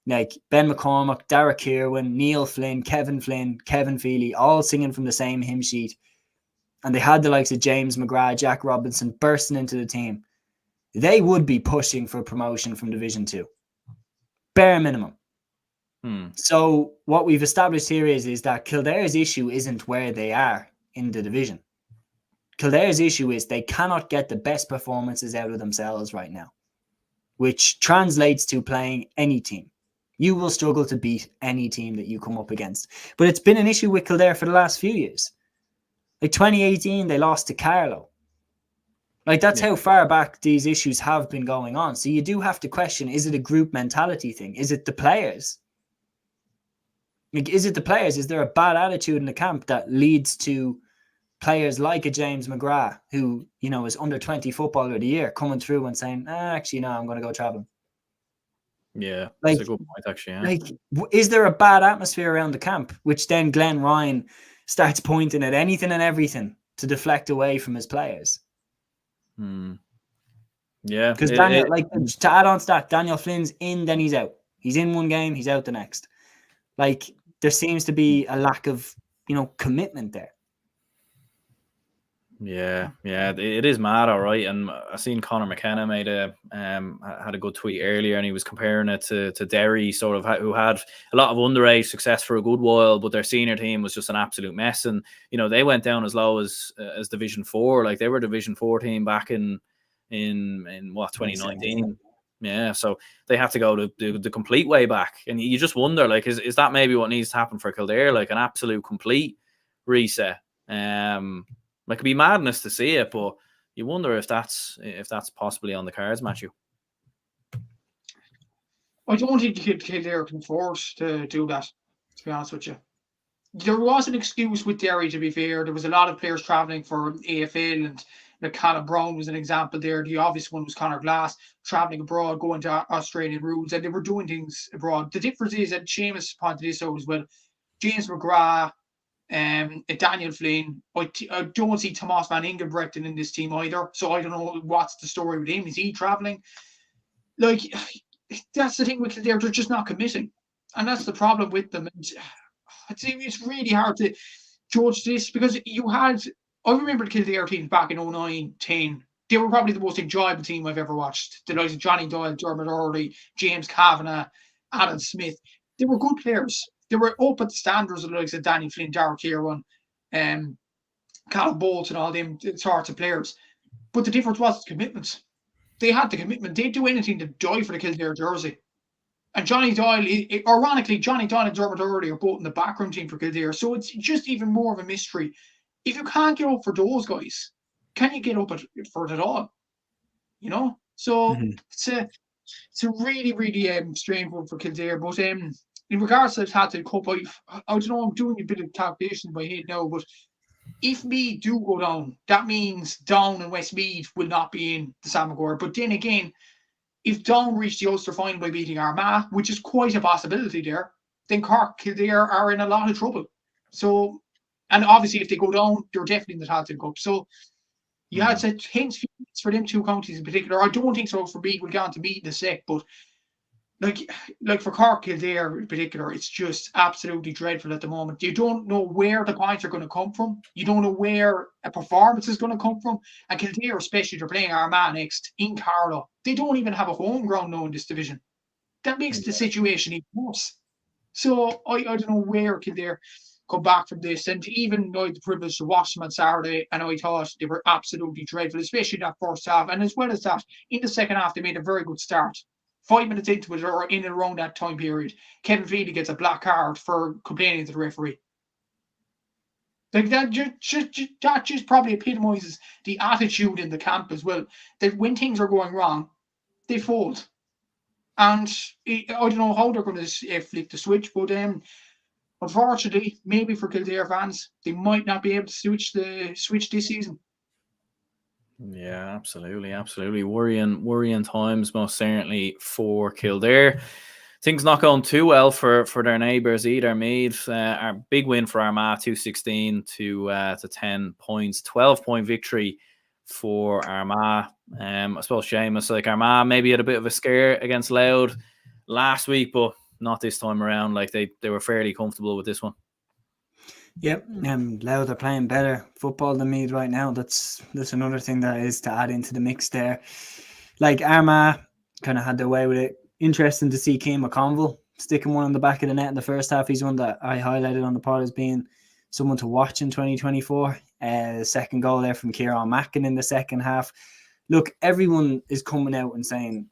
like Ben McCormack, Dara Kirwan, Neil Flynn, Kevin Feely, all singing from the same hymn sheet, and they had the likes of James McGrath, Jack Robinson bursting into the team, they would be pushing for promotion from Division 2. Bare minimum. So what we've established here is that Kildare's issue isn't where they are in the division. Kildare's issue is they cannot get the best performances out of themselves right now, which translates to playing any team. You will struggle to beat any team that you come up against. But it's been an issue with Kildare for the last few years. Like 2018, they lost to Carlow. Like that's how far back these issues have been going on. So you do have to question, is it a group mentality thing? Is it the players? Like, is it the players? Is there a bad attitude in the camp that leads to players like a James McGrath, who, is under 20 footballer of the year, coming through and saying, actually, no, I'm going to go traveling. Yeah, that's a good point, actually. Yeah. Like, is there a bad atmosphere around the camp, which then Glenn Ryan starts pointing at anything and everything to deflect away from his players? Yeah. Because Daniel, to add on to that, Daniel Flynn's in, then he's out. He's in one game, he's out the next. Like, there seems to be a lack of, commitment there. Yeah, it is mad, all right. And I seen Conor McKenna had a good tweet earlier, and he was comparing it to Derry, sort of, who had a lot of underage success for a good while, but their senior team was just an absolute mess. And they went down as low as Division 4. Like, they were a Division 4 team back in 2019. Yeah, so they have to go the complete way back, and you just wonder, like, is that maybe what needs to happen for Kildare, like an absolute complete reset? Like, it'd be madness to see it, but you wonder if that's possibly on the cards, Matthew. I don't think Kildare can afford to do that, to be honest with you. There was an excuse with Derry, to be fair. There was a lot of players travelling for AFL, and Callum Brown was an example there. The obvious one was Conor Glass, travelling abroad, going to Australian rules, and they were doing things abroad. The difference is that Seamus pointed this out as well. James McGrath, Daniel Flynn. I don't see Tomas van Ingebrechten in this team either, so I don't know what's the story with him. Is he travelling? Like, that's the thing with Kildare, they're just not committing, and that's the problem with them. And it's really hard to judge this, because I remember the Kildare team back in 09-10. They were probably the most enjoyable team I've ever watched. The likes of Johnny Doyle, Dermot Earley, James Kavanagh, Alan Smith. They were good players. They were up at the standards of the likes of Danny Flynn, Dara Kirwan, Callum Bolt, and all them sorts of players. But the difference was commitment. They had the commitment. They'd do anything to die for the Kildare jersey. And Johnny Doyle, ironically, Johnny Doyle and Dermot Earley are both in the background team for Kildare. So it's just even more of a mystery. If you can't get up for those guys, can you get up for it at all? So it's a really, really strange one for Kildare. But in regards to the Tailteann Cup, I don't know, I'm doing a bit of calculation in my head now, but if Meath do go down, that means Down and Westmeath will not be in the Samagor. But then again, if Down reach the Ulster final by beating Armagh, which is quite a possibility there, then Cork, Kildare are in a lot of trouble. So, and obviously if they go down, they're definitely in the Tailteann Cup. So you had to hence for them two counties in particular. I don't think so for Meath. We'll get on to Meath in a sec, but like for Cork, Kildare in particular, it's just absolutely dreadful at the moment. You don't know where the points are going to come from. You don't know where a performance is going to come from. And Kildare, especially, they're playing Armagh next in Carlow. They don't even have a home ground now in this division. that makes the situation even worse. So I don't know where Kildare come back from this. And even though I had the privilege to watch them on Saturday, and I thought they were absolutely dreadful, especially that first half. And as well as that, in the second half, they made a very good start. 5 minutes into it, or in and around that time period, Kevin Feely gets a black card for complaining to the referee. Like that just probably epitomises the attitude in the camp as well. That when things are going wrong, they fold. And I don't know how they're going to flick the switch, but unfortunately, maybe for Kildare fans, they might not be able to switch this season. Yeah, absolutely. Worrying times, most certainly for Kildare. Things not going too well for their neighbours either. Meath, our big win for Armagh, 216 to 10 points, 12-point victory for Armagh. I suppose Seamus, like Armagh, maybe had a bit of a scare against Louth last week, but not this time around. Like they were fairly comfortable with this one. Yep, Louth are playing better football than Meath right now. That's another thing that is to add into the mix there. Like Armagh kind of had their way with it. Interesting to see Keane McConville sticking one on the back of the net in the first half. He's one that I highlighted on the pod as being someone to watch in 2024. The second goal there from Kieran Mackin in the second half. Look, everyone is coming out and saying,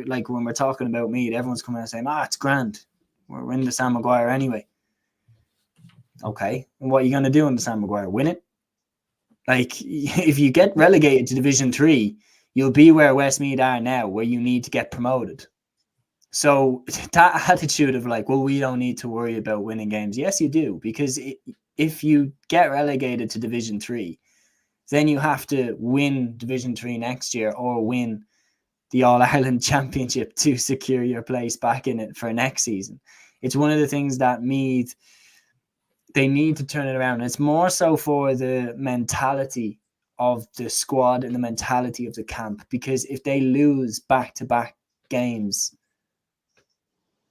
like when we're talking about Meath, everyone's coming out and saying, it's grand. We're in the Sam Maguire anyway. Okay, and what are you going to do in the Sam Maguire? Win it? Like, if you get relegated to Division 3, you'll be where Westmeath are now, where you need to get promoted. So that attitude of like, well, we don't need to worry about winning games. Yes, you do, because if you get relegated to Division 3, then you have to win Division 3 next year or win the All-Ireland Championship to secure your place back in it for next season. It's one of the things that Meath, they need to turn it around. It's more so for the mentality of the squad and the mentality of the camp, because if they lose back-to-back games,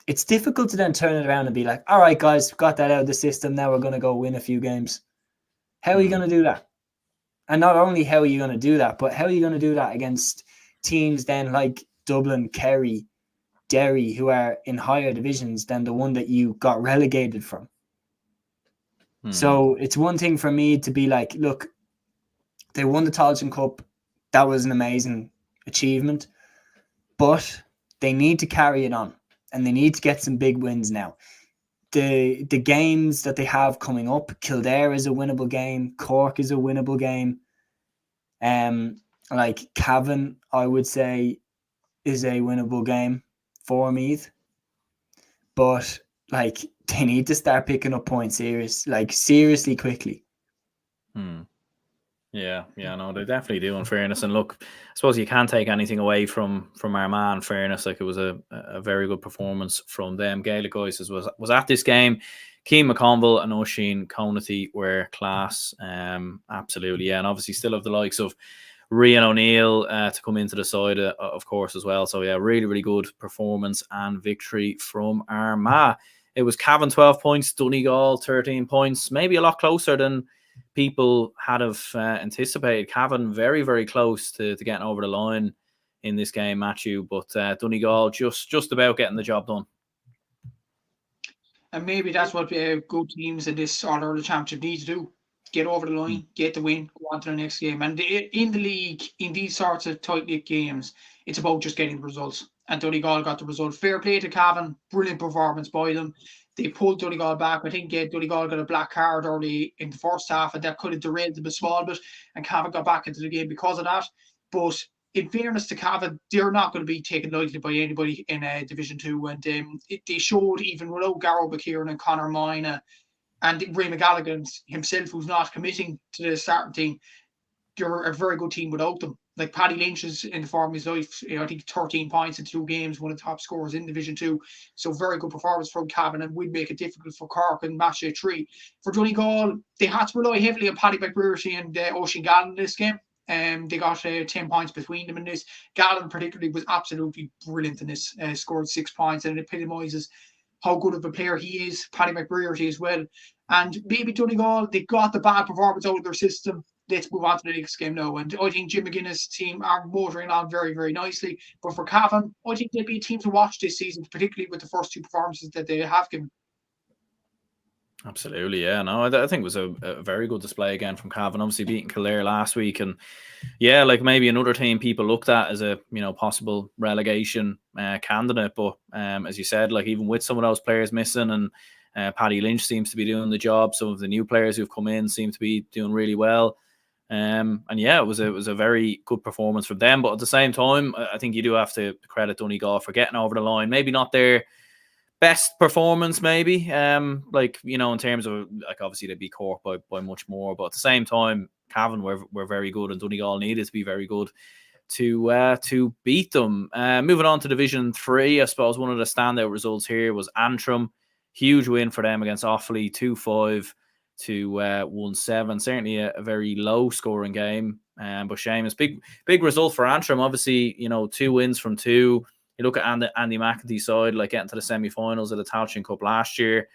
it's difficult to then turn it around and be like, all right, guys, got that out of the system. Now we're going to go win a few games. How are you going to do that? And not only how are you going to do that, but how are you going to do that against teams then like Dublin, Kerry, Derry, who are in higher divisions than the one that you got relegated from? So it's one thing for me to be like, look, they won the Tailteann Cup. That was an amazing achievement. But they need to carry it on. And they need to get some big wins now. The games that they have coming up, Kildare is a winnable game. Cork is a winnable game. Like Cavan, I would say, is a winnable game for Meath. But like they need to start picking up points seriously quickly. Yeah, no, they definitely do, in fairness. And look, I suppose you can't take anything away from Armagh, in fairness. Like, it was a very good performance from them. Gaelic Games was at this game. Keane McConville and Oisin Conity were class. Absolutely, yeah. And obviously still have the likes of Rian O'Neill to come into the side, of course, as well. So, yeah, really, really good performance and victory from Armagh. It was Cavan 12 points, Donegal 13 points, maybe a lot closer than people had anticipated. Cavan very, very close to getting over the line in this game, Matthew, but Donegal just about getting the job done. And maybe that's what good teams in this All-Ireland Championship need to do. Get over the line, get the win, go on to the next game. And in the league, in these sorts of tight-knit games, it's about just getting the results. And Donegal got the result. Fair play to Cavan. Brilliant performance by them. They pulled Donegal back. I think Donegal got a black card early in the first half, and that could have derailed them a small bit. And Cavan got back into the game because of that. But in fairness to Cavan, they're not going to be taken lightly by anybody in Division 2. And they showed, even without Garrow McKieran and Conor Moyna and Ray McGallagher himself, who's not committing to the starting team, they're a very good team without them. Like Paddy Lynch is in the form of his life. I think 13 points in 2 games, one of the top scorers in Division 2. So very good performance from Cavan, and would make it difficult for Cork in match day 3. For Donegal, they had to rely heavily on Paddy McBrearty and Oisin Gallen in this game. They got 10 points between them in this. Gallen particularly was absolutely brilliant in this. Scored 6 points, and it epitomises how good of a player he is. Paddy McBrearty as well. And maybe Donegal, they got the bad performance out of their system. let's move on to the next game now. And I think Jim McGuinness' team are motoring along very, very nicely. But for Cavan, I think they'll be a team to watch this season, particularly with the first two performances that they have given. Absolutely, yeah. No, I think it was a very good display again from Cavan. Obviously beating Kildare last week, and yeah, like maybe another team people looked at as a possible relegation candidate. But as you said, like even with some of those players missing, and Paddy Lynch seems to be doing the job. Some of the new players who've come in seem to be doing really well. And yeah, it was a very good performance from them. But at the same time, I think you do have to credit Donegal for getting over the line. Maybe not their best performance, maybe. In terms of like obviously they beat Cork by much more, but at the same time, Cavan were very good, and Donegal needed to be very good to beat them. Moving on to Division 3, I suppose one of the standout results here was Antrim. Huge win for them against Offaly, 2-5 to 1-7. Certainly a very low scoring game, but Seamus, big result for Antrim. Obviously, 2 wins from 2. You look at Andy McEntee's side, like getting to the semi-finals of the Tailteann Cup last year.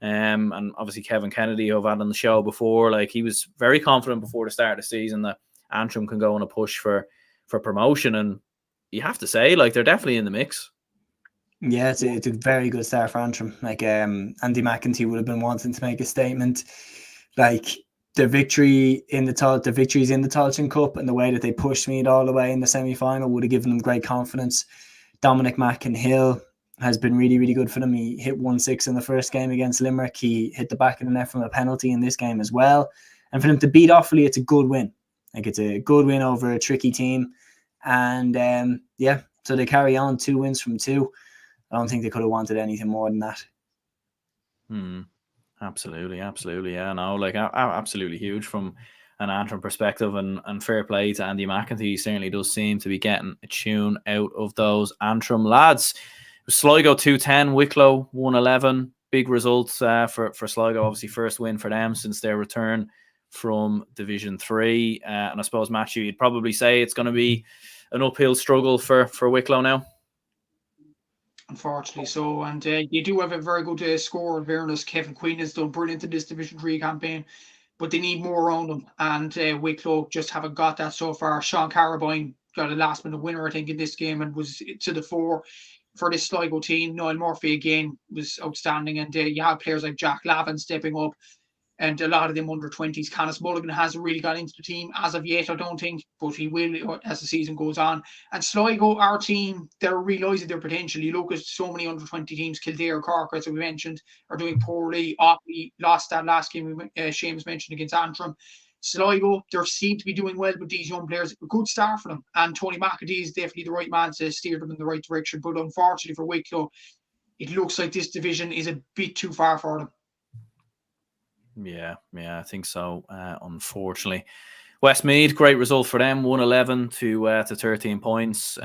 And obviously Kevin Kennedy, who I've had on the show before, like he was very confident before the start of the season that Antrim can go on a push for promotion. And you have to say, like, they're definitely in the mix. Yeah, it's a very good start for Antrim. Like Andy McEntee would have been wanting to make a statement. Like the victories in the Tailteann Cup and the way that they pushed Meath all the way in the semi-final would have given them great confidence. Dominic McInhill has been really, really good for them. He hit 1-6 in the first game against Limerick. He hit the back of the net from a penalty in this game as well. And for them to beat Offaly, it's a good win. Like it's a good win over a tricky team. And so they carry on 2 wins from 2. I don't think they could have wanted anything more than that. Absolutely. Yeah, no, like absolutely huge from an Antrim perspective, and fair play to Andy McEntee. He certainly does seem to be getting a tune out of those Antrim lads. Sligo 2-10, Wicklow 1-11. Big results for Sligo. Obviously, first win for them since their return from Division 3. And I suppose, Matthew, you'd probably say it's going to be an uphill struggle for Wicklow now. Unfortunately so, and you do have a very good scorer in fairness. Kevin Quinn has done brilliant in this Division 3 campaign, but they need more around them, and Wicklow just haven't got that so far. Sean Carabine got a last minute winner, I think, in this game, and was to the fore for this Sligo team. Niall Murphy again was outstanding, and you have players like Jack Lavin stepping up, and a lot of them under 20s. Canis Mulligan hasn't really got into the team as of yet, I don't think, but he will as the season goes on. And Sligo, our team, they're realising their potential. You look at so many under 20 teams, Kildare, Cork, as we mentioned, are doing poorly. Offaly lost that last game Seamus mentioned against Antrim. Sligo, they seem to be doing well with these young players. A good start for them. And Tony McAtee is definitely the right man to steer them in the right direction. But unfortunately for Wicklow, it looks like this division is a bit too far for them. Yeah, I think so. Unfortunately, Westmeath, great result for them, 1-11 to 13 points.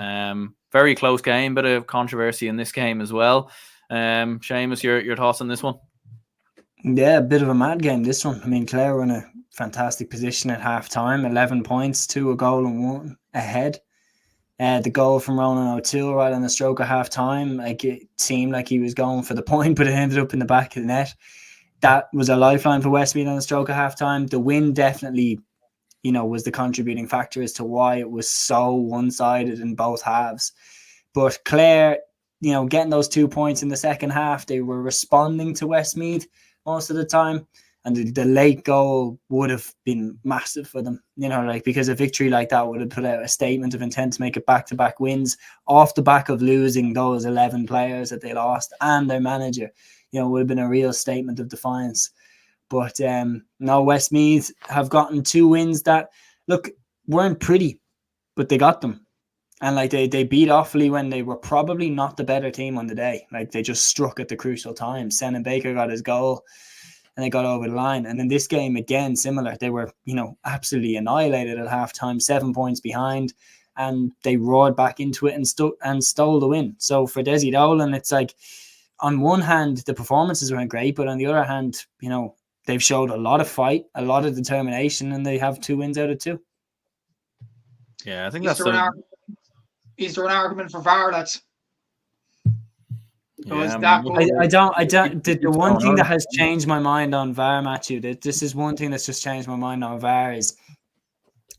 Very close game, bit of controversy in this game as well. Seamus, your thoughts on this one? Yeah, a bit of a mad game, this one. I mean, Clare were in a fantastic position at half time, 11 points, 2 a goal and 1 ahead. The goal from Ronan O'Toole right on the stroke of half time, like it seemed like he was going for the point, but it ended up in the back of the net. That was a lifeline for Westmeath on the stroke of half time. The win definitely, was the contributing factor as to why it was so one-sided in both halves. But Clare, getting those 2 points in the second half, they were responding to Westmeath most of the time. And the late goal would have been massive for them, because a victory like that would have put out a statement of intent to make it back-to-back wins off the back of losing those 11 players that they lost and their manager. Would have been a real statement of defiance. But no, Westmeath have gotten 2 wins that, look, weren't pretty, but they got them. And they beat Offaly when they were probably not the better team on the day. Like they just struck at the crucial time. Senan Baker got his goal and they got over the line. And in this game, again, similar. They were, absolutely annihilated at halftime, 7 points behind, and they roared back into it and stole the win. So for Desi Dolan, it's like, on one hand, the performances weren't great, but on the other hand, they've showed a lot of fight, a lot of determination, and they have 2 wins out of 2. Yeah, I think is there an argument for VAR? That's I don't. The one thing that has changed my mind on VAR, Matthew, this is one thing that's just changed my mind on VAR is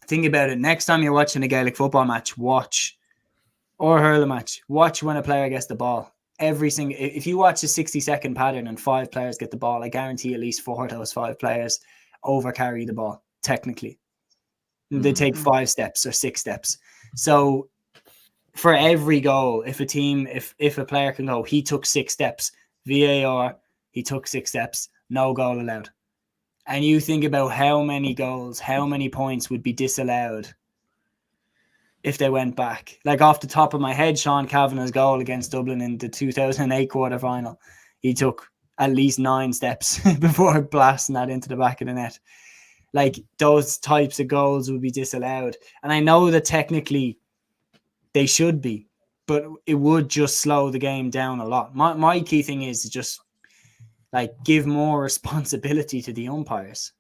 think about it. Next time you're watching a Gaelic football match, or hurling match, watch when a player gets the ball. If you watch a 60-second pattern and 5 players get the ball, I guarantee at least 4 of those 5 players over carry the ball. Technically, they take 5 steps or 6 steps. So for every goal, if a player can go, he took 6 steps, VAR, he took 6 steps, no goal allowed. And you think about how many goals, how many points would be disallowed if they went back. Like off the top of my head, Sean Kavanagh's goal against Dublin in the 2008 quarterfinal, he took at least 9 steps before blasting that into the back of the net. Like those types of goals would be disallowed. And I know that technically they should be, but it would just slow the game down a lot. My key thing is just like give more responsibility to the umpires.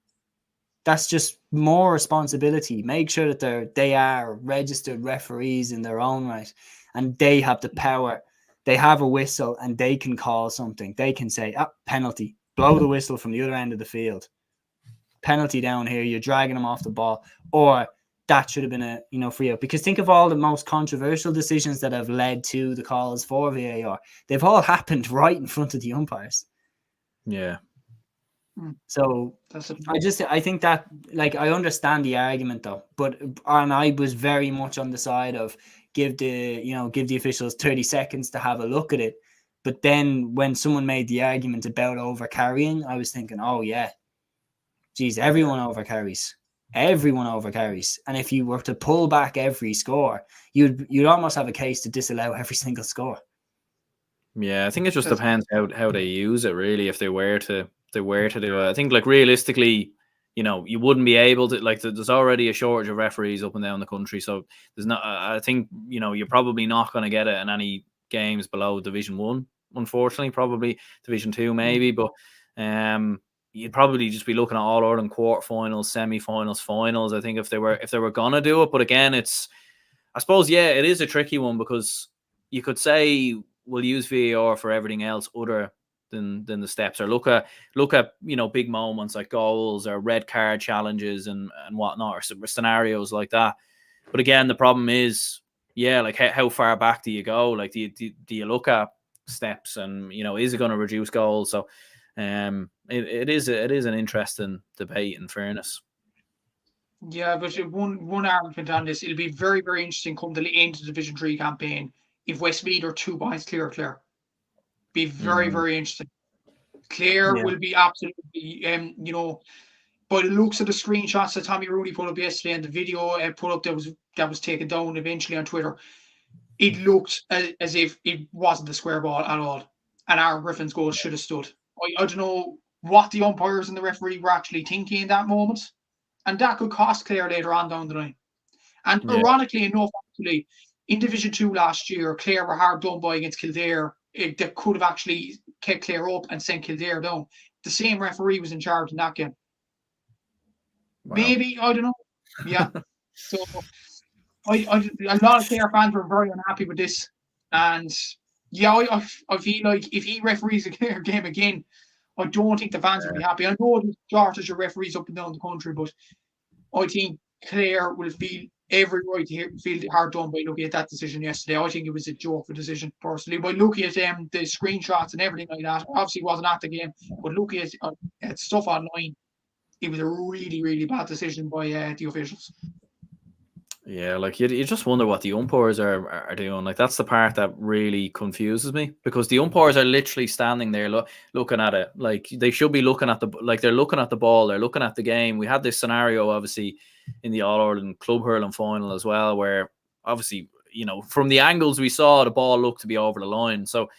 That's just more responsibility. Make sure that they are registered referees in their own right, and they have the power. They have a whistle and they can call something. They can say, penalty, blow the whistle from the other end of the field. Penalty down here, you're dragging them off the ball, or that should have been a free out. Because think of all the most controversial decisions that have led to the calls for VAR. They've all happened right in front of the umpires. Yeah. So I think that, like, I understand the argument though, and I was very much on the side of give the officials 30 seconds to have a look at it. But then when someone made the argument about over carrying, I was thinking, oh yeah, geez, everyone over carries. And if you were to pull back every score, you'd almost have a case to disallow every single score. Yeah, I think it just depends how they use it, really. If they were to do it, I think, like, realistically, you wouldn't be able to, like, there's already a shortage of referees up and down the country, so there's not. I think you're probably not going to get it in any games below Division 1, unfortunately. Probably Division 2 maybe, but you'd probably just be looking at All Ireland quarterfinals, semi-finals, finals. I think if they were gonna do it, but again, I suppose it is a tricky one, because you could say we'll use VAR for everything else other than the steps, or look at big moments like goals or red card challenges and whatnot, or scenarios like that. But again, the problem is, like, how far back do you go? Like, do you look at steps, and is it going to reduce goals? So it is an interesting debate, in fairness. Yeah, but one argument on this, it'll be very, very interesting come the end of the Division 3 campaign if Westmeath are 2 points clear. Be very, very interesting. Clare will be absolutely, by the looks of the screenshots that Tommy Rooney put up yesterday and the video put up that was taken down eventually on Twitter, it looked as if it wasn't a square ball at all, and Aaron Griffin's goal should have stood. I don't know what the umpires and the referee were actually thinking in that moment, and that could cost Clare later on down the line. And ironically enough, actually, in Division 2 last year, Clare were hard done by against Kildare. That could have actually kept Clare up and sent Kildare down. The same referee was in charge in that game. Wow. Maybe, I don't know. Yeah. So a lot of Clare fans were very unhappy with this. And I feel like if he referees a Clare game again, I don't think the fans will be happy. I know there's shortage of referees up and down the country, but I think Clare will feel every right to feel hard done by looking at that decision yesterday. I think it was a joke of a decision, personally. By looking at the screenshots and everything like that, obviously wasn't at the game, but looking at stuff online, it was a really, really bad decision by the officials. Yeah, like you just wonder what the umpires are doing. Like, that's the part that really confuses me, because the umpires are literally standing there looking at it. Like, they should be looking at they're looking at the ball, they're looking at the game. We had this scenario, obviously, in the All Ireland Club Hurling final as well, where obviously, from the angles we saw, the ball looked to be over the line. So,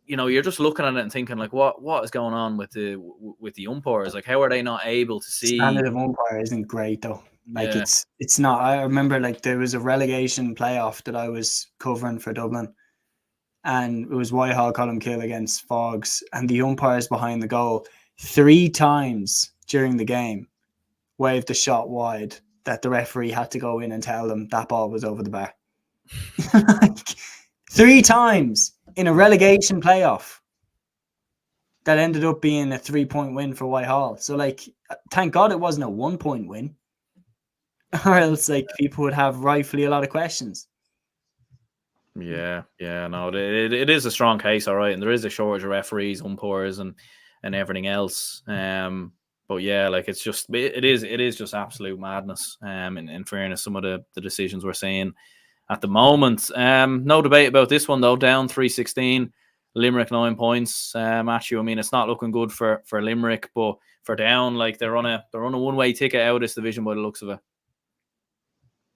you're just looking at it and thinking, like, what is going on with the umpires? Like, how are they not able to see? Standard of umpire isn't great though. Like, it's not. I remember, like, there was a relegation playoff that I was covering for Dublin, and it was Whitehall Columkill against Fogs, and the umpires behind the goal 3 times during the game waved the shot wide that the referee had to go in and tell them that ball was over the bar. Like, 3 times in a relegation playoff that ended up being a 3-point win for Whitehall. So, like, thank God it wasn't a 1-point win. or else like people would have rightfully a lot of questions. Yeah, no, it is a strong case, all right, and there is a shortage of referees, umpires, and everything else. But yeah, like it is just absolute madness. In fairness, some of the decisions we're seeing at the moment. No debate about this one though. Down 3-16, Limerick 9 points. Matthew, I mean, it's not looking good for Limerick, but for Down, like they're on a one-way ticket out of this division by the looks of it.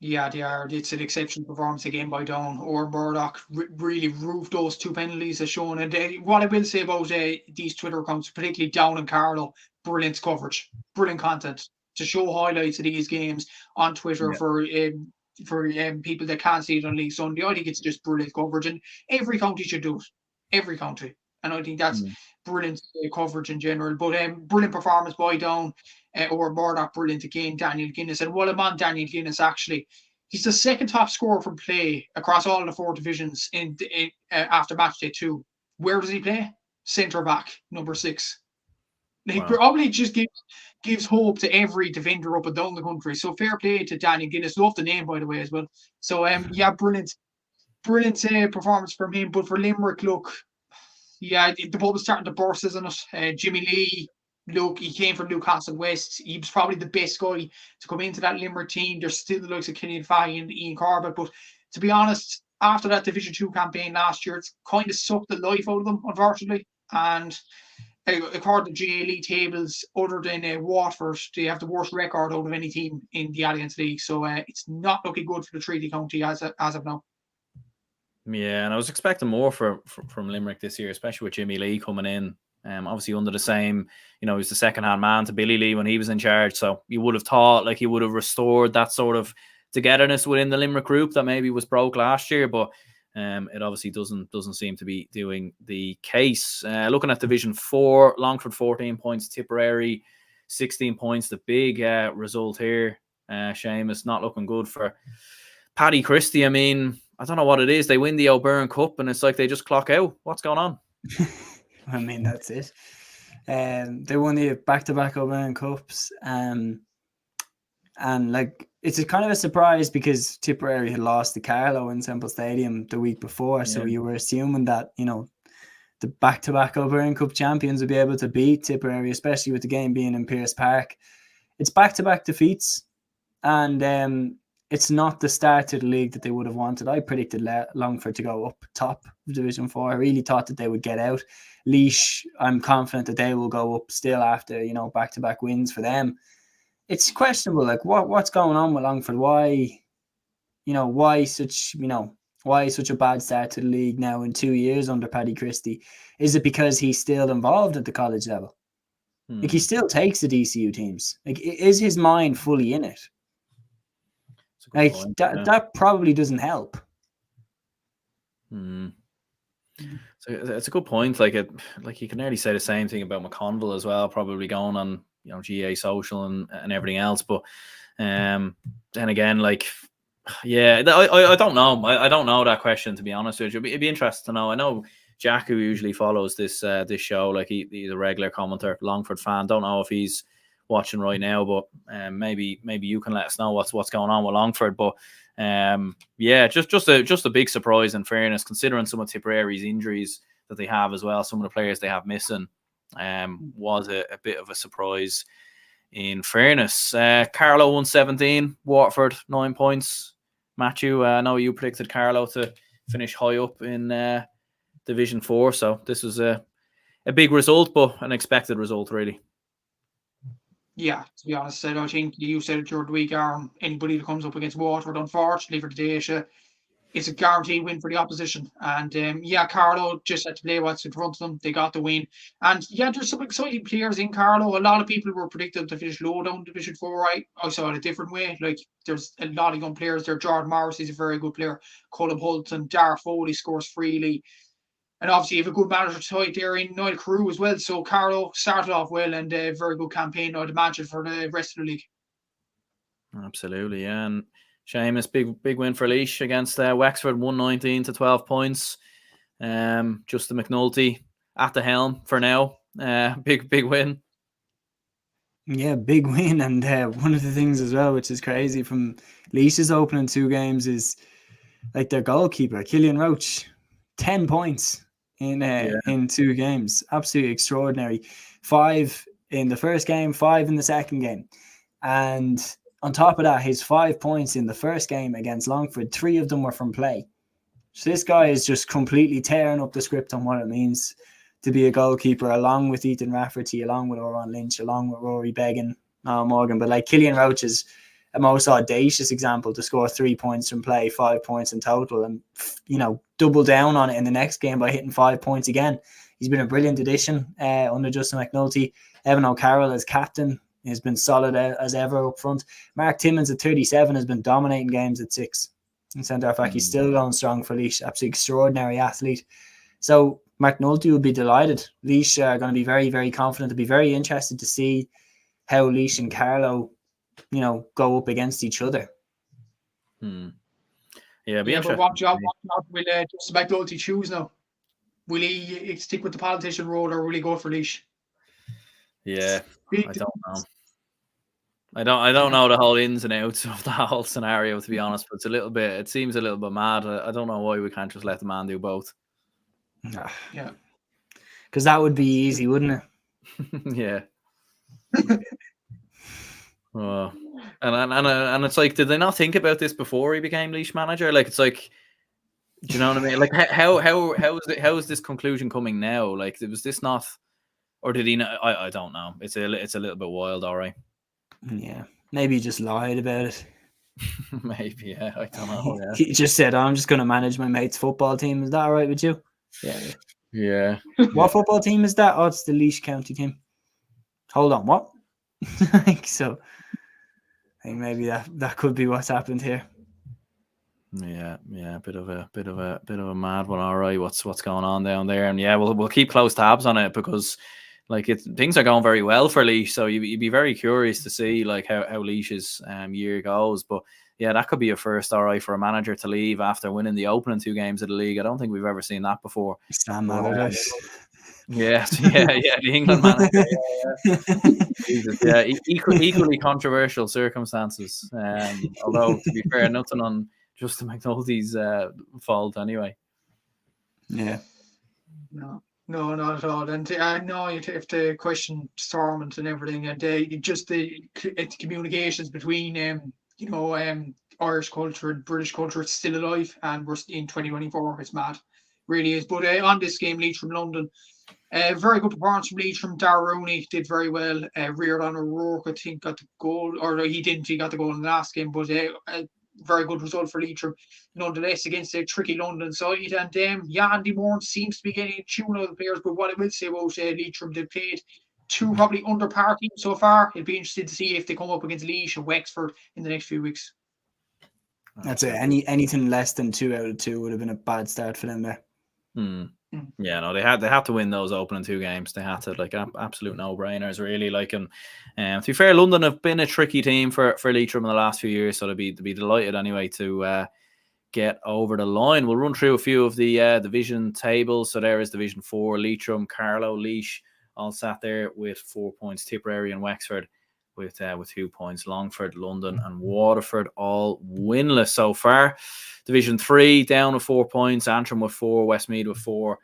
Yeah, they are. It's an exceptional performance again by Down. Or Murdoch really roofed those 2 penalties as shown. And what I will say about these Twitter accounts, particularly Down and Carlo, brilliant coverage, brilliant content to show highlights of these games on Twitter for people that can't see it on League Sunday. I think it's just brilliant coverage, and every county should do it. Every county, and I think that's brilliant coverage in general. But brilliant performance by Down. Or Murdoch, brilliant again, Daniel Guinness. And while I'm on Daniel Guinness, actually, he's the second top scorer from play across all the 4 divisions after match day 2. Where does he play? Centre back, number 6. He probably just gives hope to every defender up and down the country. So fair play to Daniel Guinness. Love the name, by the way, as well. So yeah, brilliant performance from him. But for Limerick, look, yeah, the ball was starting to burst, isn't it? Jimmy Lee. Look, he came from Newcastle West. He was probably the best guy to come into that Limerick team. There's still the likes of Killian Fahey and Ian Corbett. But to be honest, after that Division 2 campaign last year, it's kind of sucked the life out of them, unfortunately. And according to GAE tables, other than Waterford, they have the worst record out of any team in the Alliance League. So it's not looking good for the Treaty County as of now. Yeah, and I was expecting more from Limerick this year, especially with Jimmy Lee coming in. Obviously under the same, he's the second-hand man to Billy Lee when he was in charge. So you would have thought like he would have restored that sort of togetherness within the Limerick group that maybe was broke last year, but it obviously doesn't seem to be doing the case. Looking at Division 4, Longford 14 points, Tipperary 16 points. The big result here, Seamus, not looking good for Paddy Christie. I mean, I don't know what it is. They win the O'Byrne Cup and it's like they just clock out. What's going on? I mean, that's it. They won the back-to-back O'Byrne Cups. And like, it's a kind of a surprise because Tipperary had lost to Carlow in Semple Stadium the week before. Yeah. So you were assuming that, the back-to-back O'Byrne Cup champions would be able to beat Tipperary, especially with the game being in Pearse Park. It's back-to-back defeats. And it's not the start to the league that they would have wanted. I predicted Longford to go up top of Division 4. I really thought that they would get out. Laois, I'm confident that they will go up still after, back-to-back wins for them. It's questionable, like what's going on with Longford? Why such a bad start to the league now in 2 years under Paddy Christie? Is it because he's still involved at the college level? Like he still takes the DCU teams. Like is his mind fully in it? Like that probably doesn't help. So it's a good point. Like you can nearly say the same thing about McConville as well. Probably going on, GA social and everything else. But then again, like, yeah, I don't know. I don't know that question, to be honest with you. It'd be interesting to know. I know Jack, who usually follows this show, like he's a regular commenter, Longford fan. Don't know if he's watching right now, but maybe you can let us know what's going on with Longford. But yeah, just a big surprise, in fairness, considering some of Tipperary's injuries that they have as well. Some of the players they have missing was a bit of a surprise, in fairness. Carlow 117, Waterford 9 points. Matthew, I know you predicted Carlow to finish high up in Division 4, so this was a big result, but an expected result, really. Yeah, to be honest, I don't think you said it during the week, anybody that comes up against Waterford, unfortunately for the Daisha, it's a guaranteed win for the opposition. And yeah, Carlow just had to play what's in front of them. They got the win. And yeah, there's some exciting players in Carlow. A lot of people were predicted to finish low down Division 4. I saw it a different way. Like, there's a lot of young players there. Jordan Morris is a very good player. Colin Hulton, Dar Foley scores freely. And obviously, you have a good manager tied there in Niall Carew as well. So Carlow started off well and a very good campaign, I'd imagine, for the rest of the league. Absolutely, yeah. And Seamus, big win for Laois against Wexford, 119 to 12 points. Justin McNulty at the helm for now. Big win. Yeah, big win. And one of the things as well, which is crazy from Laois's opening 2 games, is like their goalkeeper, Killian Roach, 10 points in 2 games. Absolutely extraordinary. 5 in the first game, 5 in the second game. And on top of that, his 5 points in the first game against Longford, 3 of them were from play. So this guy is just completely tearing up the script on what it means to be a goalkeeper, along with Ethan Rafferty, along with Oran Lynch, along with Rory Began, Morgan. But like Killian Roach is a most audacious example to score 3 points from play, 5 points in total, and double down on it in the next game by hitting 5 points again. He's been a brilliant addition under Justin McNulty. Evan O'Carroll as captain has been solid as ever up front. Mark Timmins at 37 has been dominating games at 6. In centre half, he's still going strong for Laois. Absolutely extraordinary athlete. So McNulty will be delighted. Laois are going to be very, very confident. They'll be very interested to see how Laois and Carlow, go up against each other. Yeah, but what job will Justin McNulty choose now? Will he stick with the politician role, or will he go for Laois? Yeah, I don't know. I don't know the whole ins and outs of the whole scenario, to be honest. But it seems a little bit mad. I don't know why we can't just let the man do both. Yeah, because that would be easy, wouldn't it? Yeah. And it's like, did they not think about this before he became Laois manager? Like, it's like, do you know what I mean? Like, how is this conclusion coming now? Like, was this not, or did he not? I don't know. It's a little bit wild, all right. Yeah, maybe he just lied about it. Maybe, yeah. I don't know. Yeah. He just said, "I'm just going to manage my mate's football team." Is that all right with you? Yeah. What football team is that? Oh, it's the Laois County team. Hold on, what? So, I think maybe that could be what's happened here. Yeah, bit of a mad one. All right, what's going on down there? And yeah, we'll keep close tabs on it, because like things are going very well for Laois, so you'd be very curious to see like how Laois's year goes. But yeah, that could be a first, all right, for a manager to leave after winning the opening 2 games of the league. I don't think we've ever seen that before. Sam Allardyce. Yeah, the England manager. Jesus, yeah, equally controversial circumstances. Although, to be fair, nothing on Justin McNulty's fault anyway. Yeah. No, not at all. And no, you have to question Stormont and everything, and just the communications between Irish culture and British culture is still alive, and we're in 2024. It's mad, really is. But on this game, Laois from London, very good performance from Laois from Rooney, did very well. Riordan O'Rourke, I think, got the goal, or he didn't. He got the goal in the last game, but very good result for Leitrim, nonetheless, against a tricky London side. And Jan de Moorn seems to be getting a tune out of the players. But what I will say about Leitrim, they've played 2 probably under par teams so far. It'll be interesting to see if they come up against Laois and Wexford in the next few weeks. That's it. Anything less than 2 out of 2 would have been a bad start for them there. Yeah, no, they had to win those opening 2 games. They had to, like, absolute no-brainers, really. Like, and to be fair, London have been a tricky team for Leitrim in the last few years, so they'd be delighted anyway to get over the line. We'll run through a few of the division tables. So there is Division 4, Leitrim, Carlow, Laois, all sat there with 4 points. Tipperary and Wexford with 2 points. Longford, London, and Waterford all winless so far. Division 3 down with 4 points. Antrim with 4, Westmeath with 4,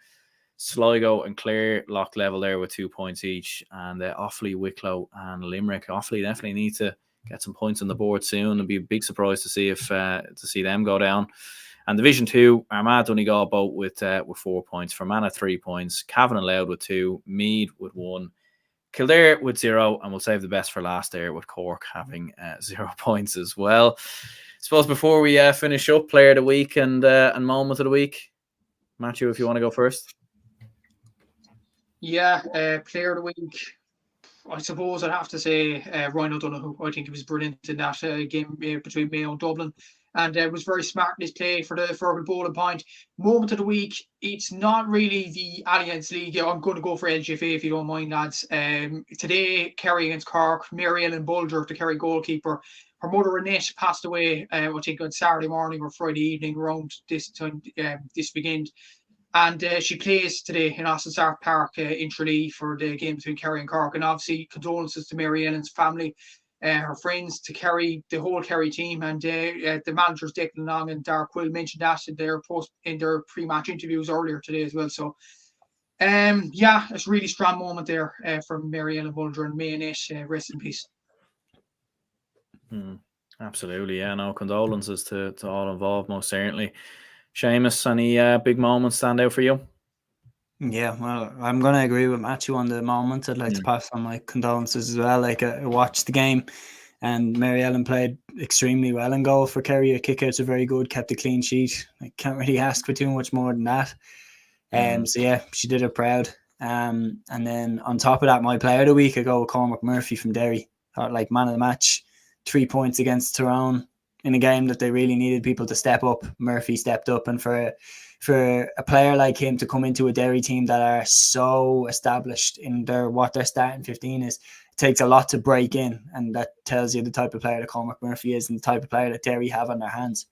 Sligo and Clare locked level there with 2 points each, and Offaly, Wicklow, and Limerick. Offaly definitely need to get some points on the board soon. It'd be a big surprise to see them go down. And Division 2, Armagh, Donegal both with 4 points. Fermanagh 3 points. Cavan and Louth with 2. Meath with 1. Kildare with 0, and we'll save the best for last there with Cork having 0 points as well. I suppose before we finish up, player of the week and moment of the week, Matthew, if you want to go first. Yeah, player of the week, I suppose I'd have to say Ryan O'Donoghue. I think he was brilliant in that game between Mayo and Dublin, and was very smart in his play for the Fergal bowling point. Moment of the week, it's not really the Alliance League. I'm going to go for LGFA if you don't mind, lads. Today, Kerry against Cork, Mary Ellen Bulger, the Kerry goalkeeper. Her mother, Annette, passed away, I think, on Saturday morning or Friday evening around this time, this weekend. And she plays today in Austin Sark Park in Tralee for the game between Kerry and Cork. And obviously, condolences to Mary Ellen's family, her friends, to Kerry, the whole Kerry team, and the managers Declan Long and Dark Quill mentioned that in their pre-match interviews earlier today as well. So, it's a really strong moment there from Mary Ellen Mulder and May Annette, rest in peace. Absolutely, yeah. No, condolences to all involved, most certainly. Seamus, any big moments stand out for you? Yeah, well, I'm going to agree with Matthew on the moment. I'd like to pass on my condolences as well. Like, I watched the game, and Mary Ellen played extremely well in goal for Kerry. Her kickouts are very good, kept a clean sheet. I can't really ask for too much more than that. So yeah, she did her proud. And then on top of that, my player of the week, I go with Cormac Murphy from Derry. Like, man of the match, 3 points against Tyrone in a game that they really needed people to step up. Murphy stepped up, and for a player like him to come into a Derry team that are so established in what their starting 15 is, it takes a lot to break in, and that tells you the type of player that Cormac Murphy is and the type of player that Derry have on their hands.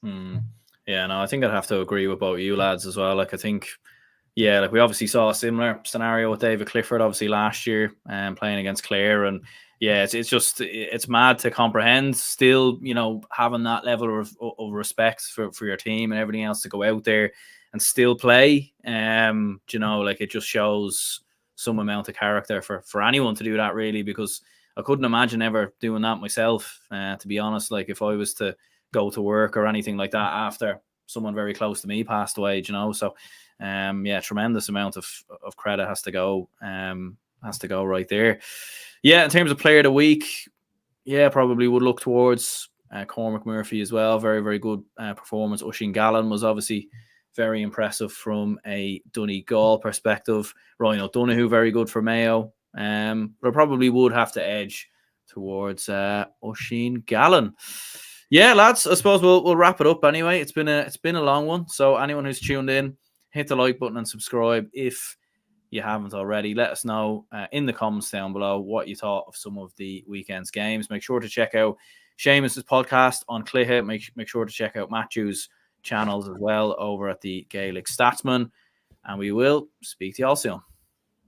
Yeah, no, I think I'd have to agree with both you lads as well. Like, I think, yeah, like we obviously saw a similar scenario with David Clifford, obviously last year, playing against Clare, and yeah, it's mad to comprehend still, having that level of respect for your team and everything else, to go out there and still play. Like, it just shows some amount of character for anyone to do that, really, because I couldn't imagine ever doing that myself, to be honest. Like, if I was to go to work or anything like that after someone very close to me passed away, so tremendous amount of credit has to go right there. Yeah, in terms of player of the week, yeah, probably would look towards Cormac Murphy as well. Very, very good performance. Oisin Gallen was obviously very impressive from a Donegal perspective. Ryan O'Donoghue, very good for Mayo. But I probably would have to edge towards Oisin Gallen. Yeah, lads, I suppose we'll wrap it up anyway. It's been a long one. So anyone who's tuned in, hit the like button and subscribe if you haven't already. Let us know in the comments down below what you thought of some of the weekend's games. Make sure to check out Seamus's podcast on Clifford. Make sure to check out Matthew's channels as well over at the Gaelic Statsman. And we will speak to you all soon.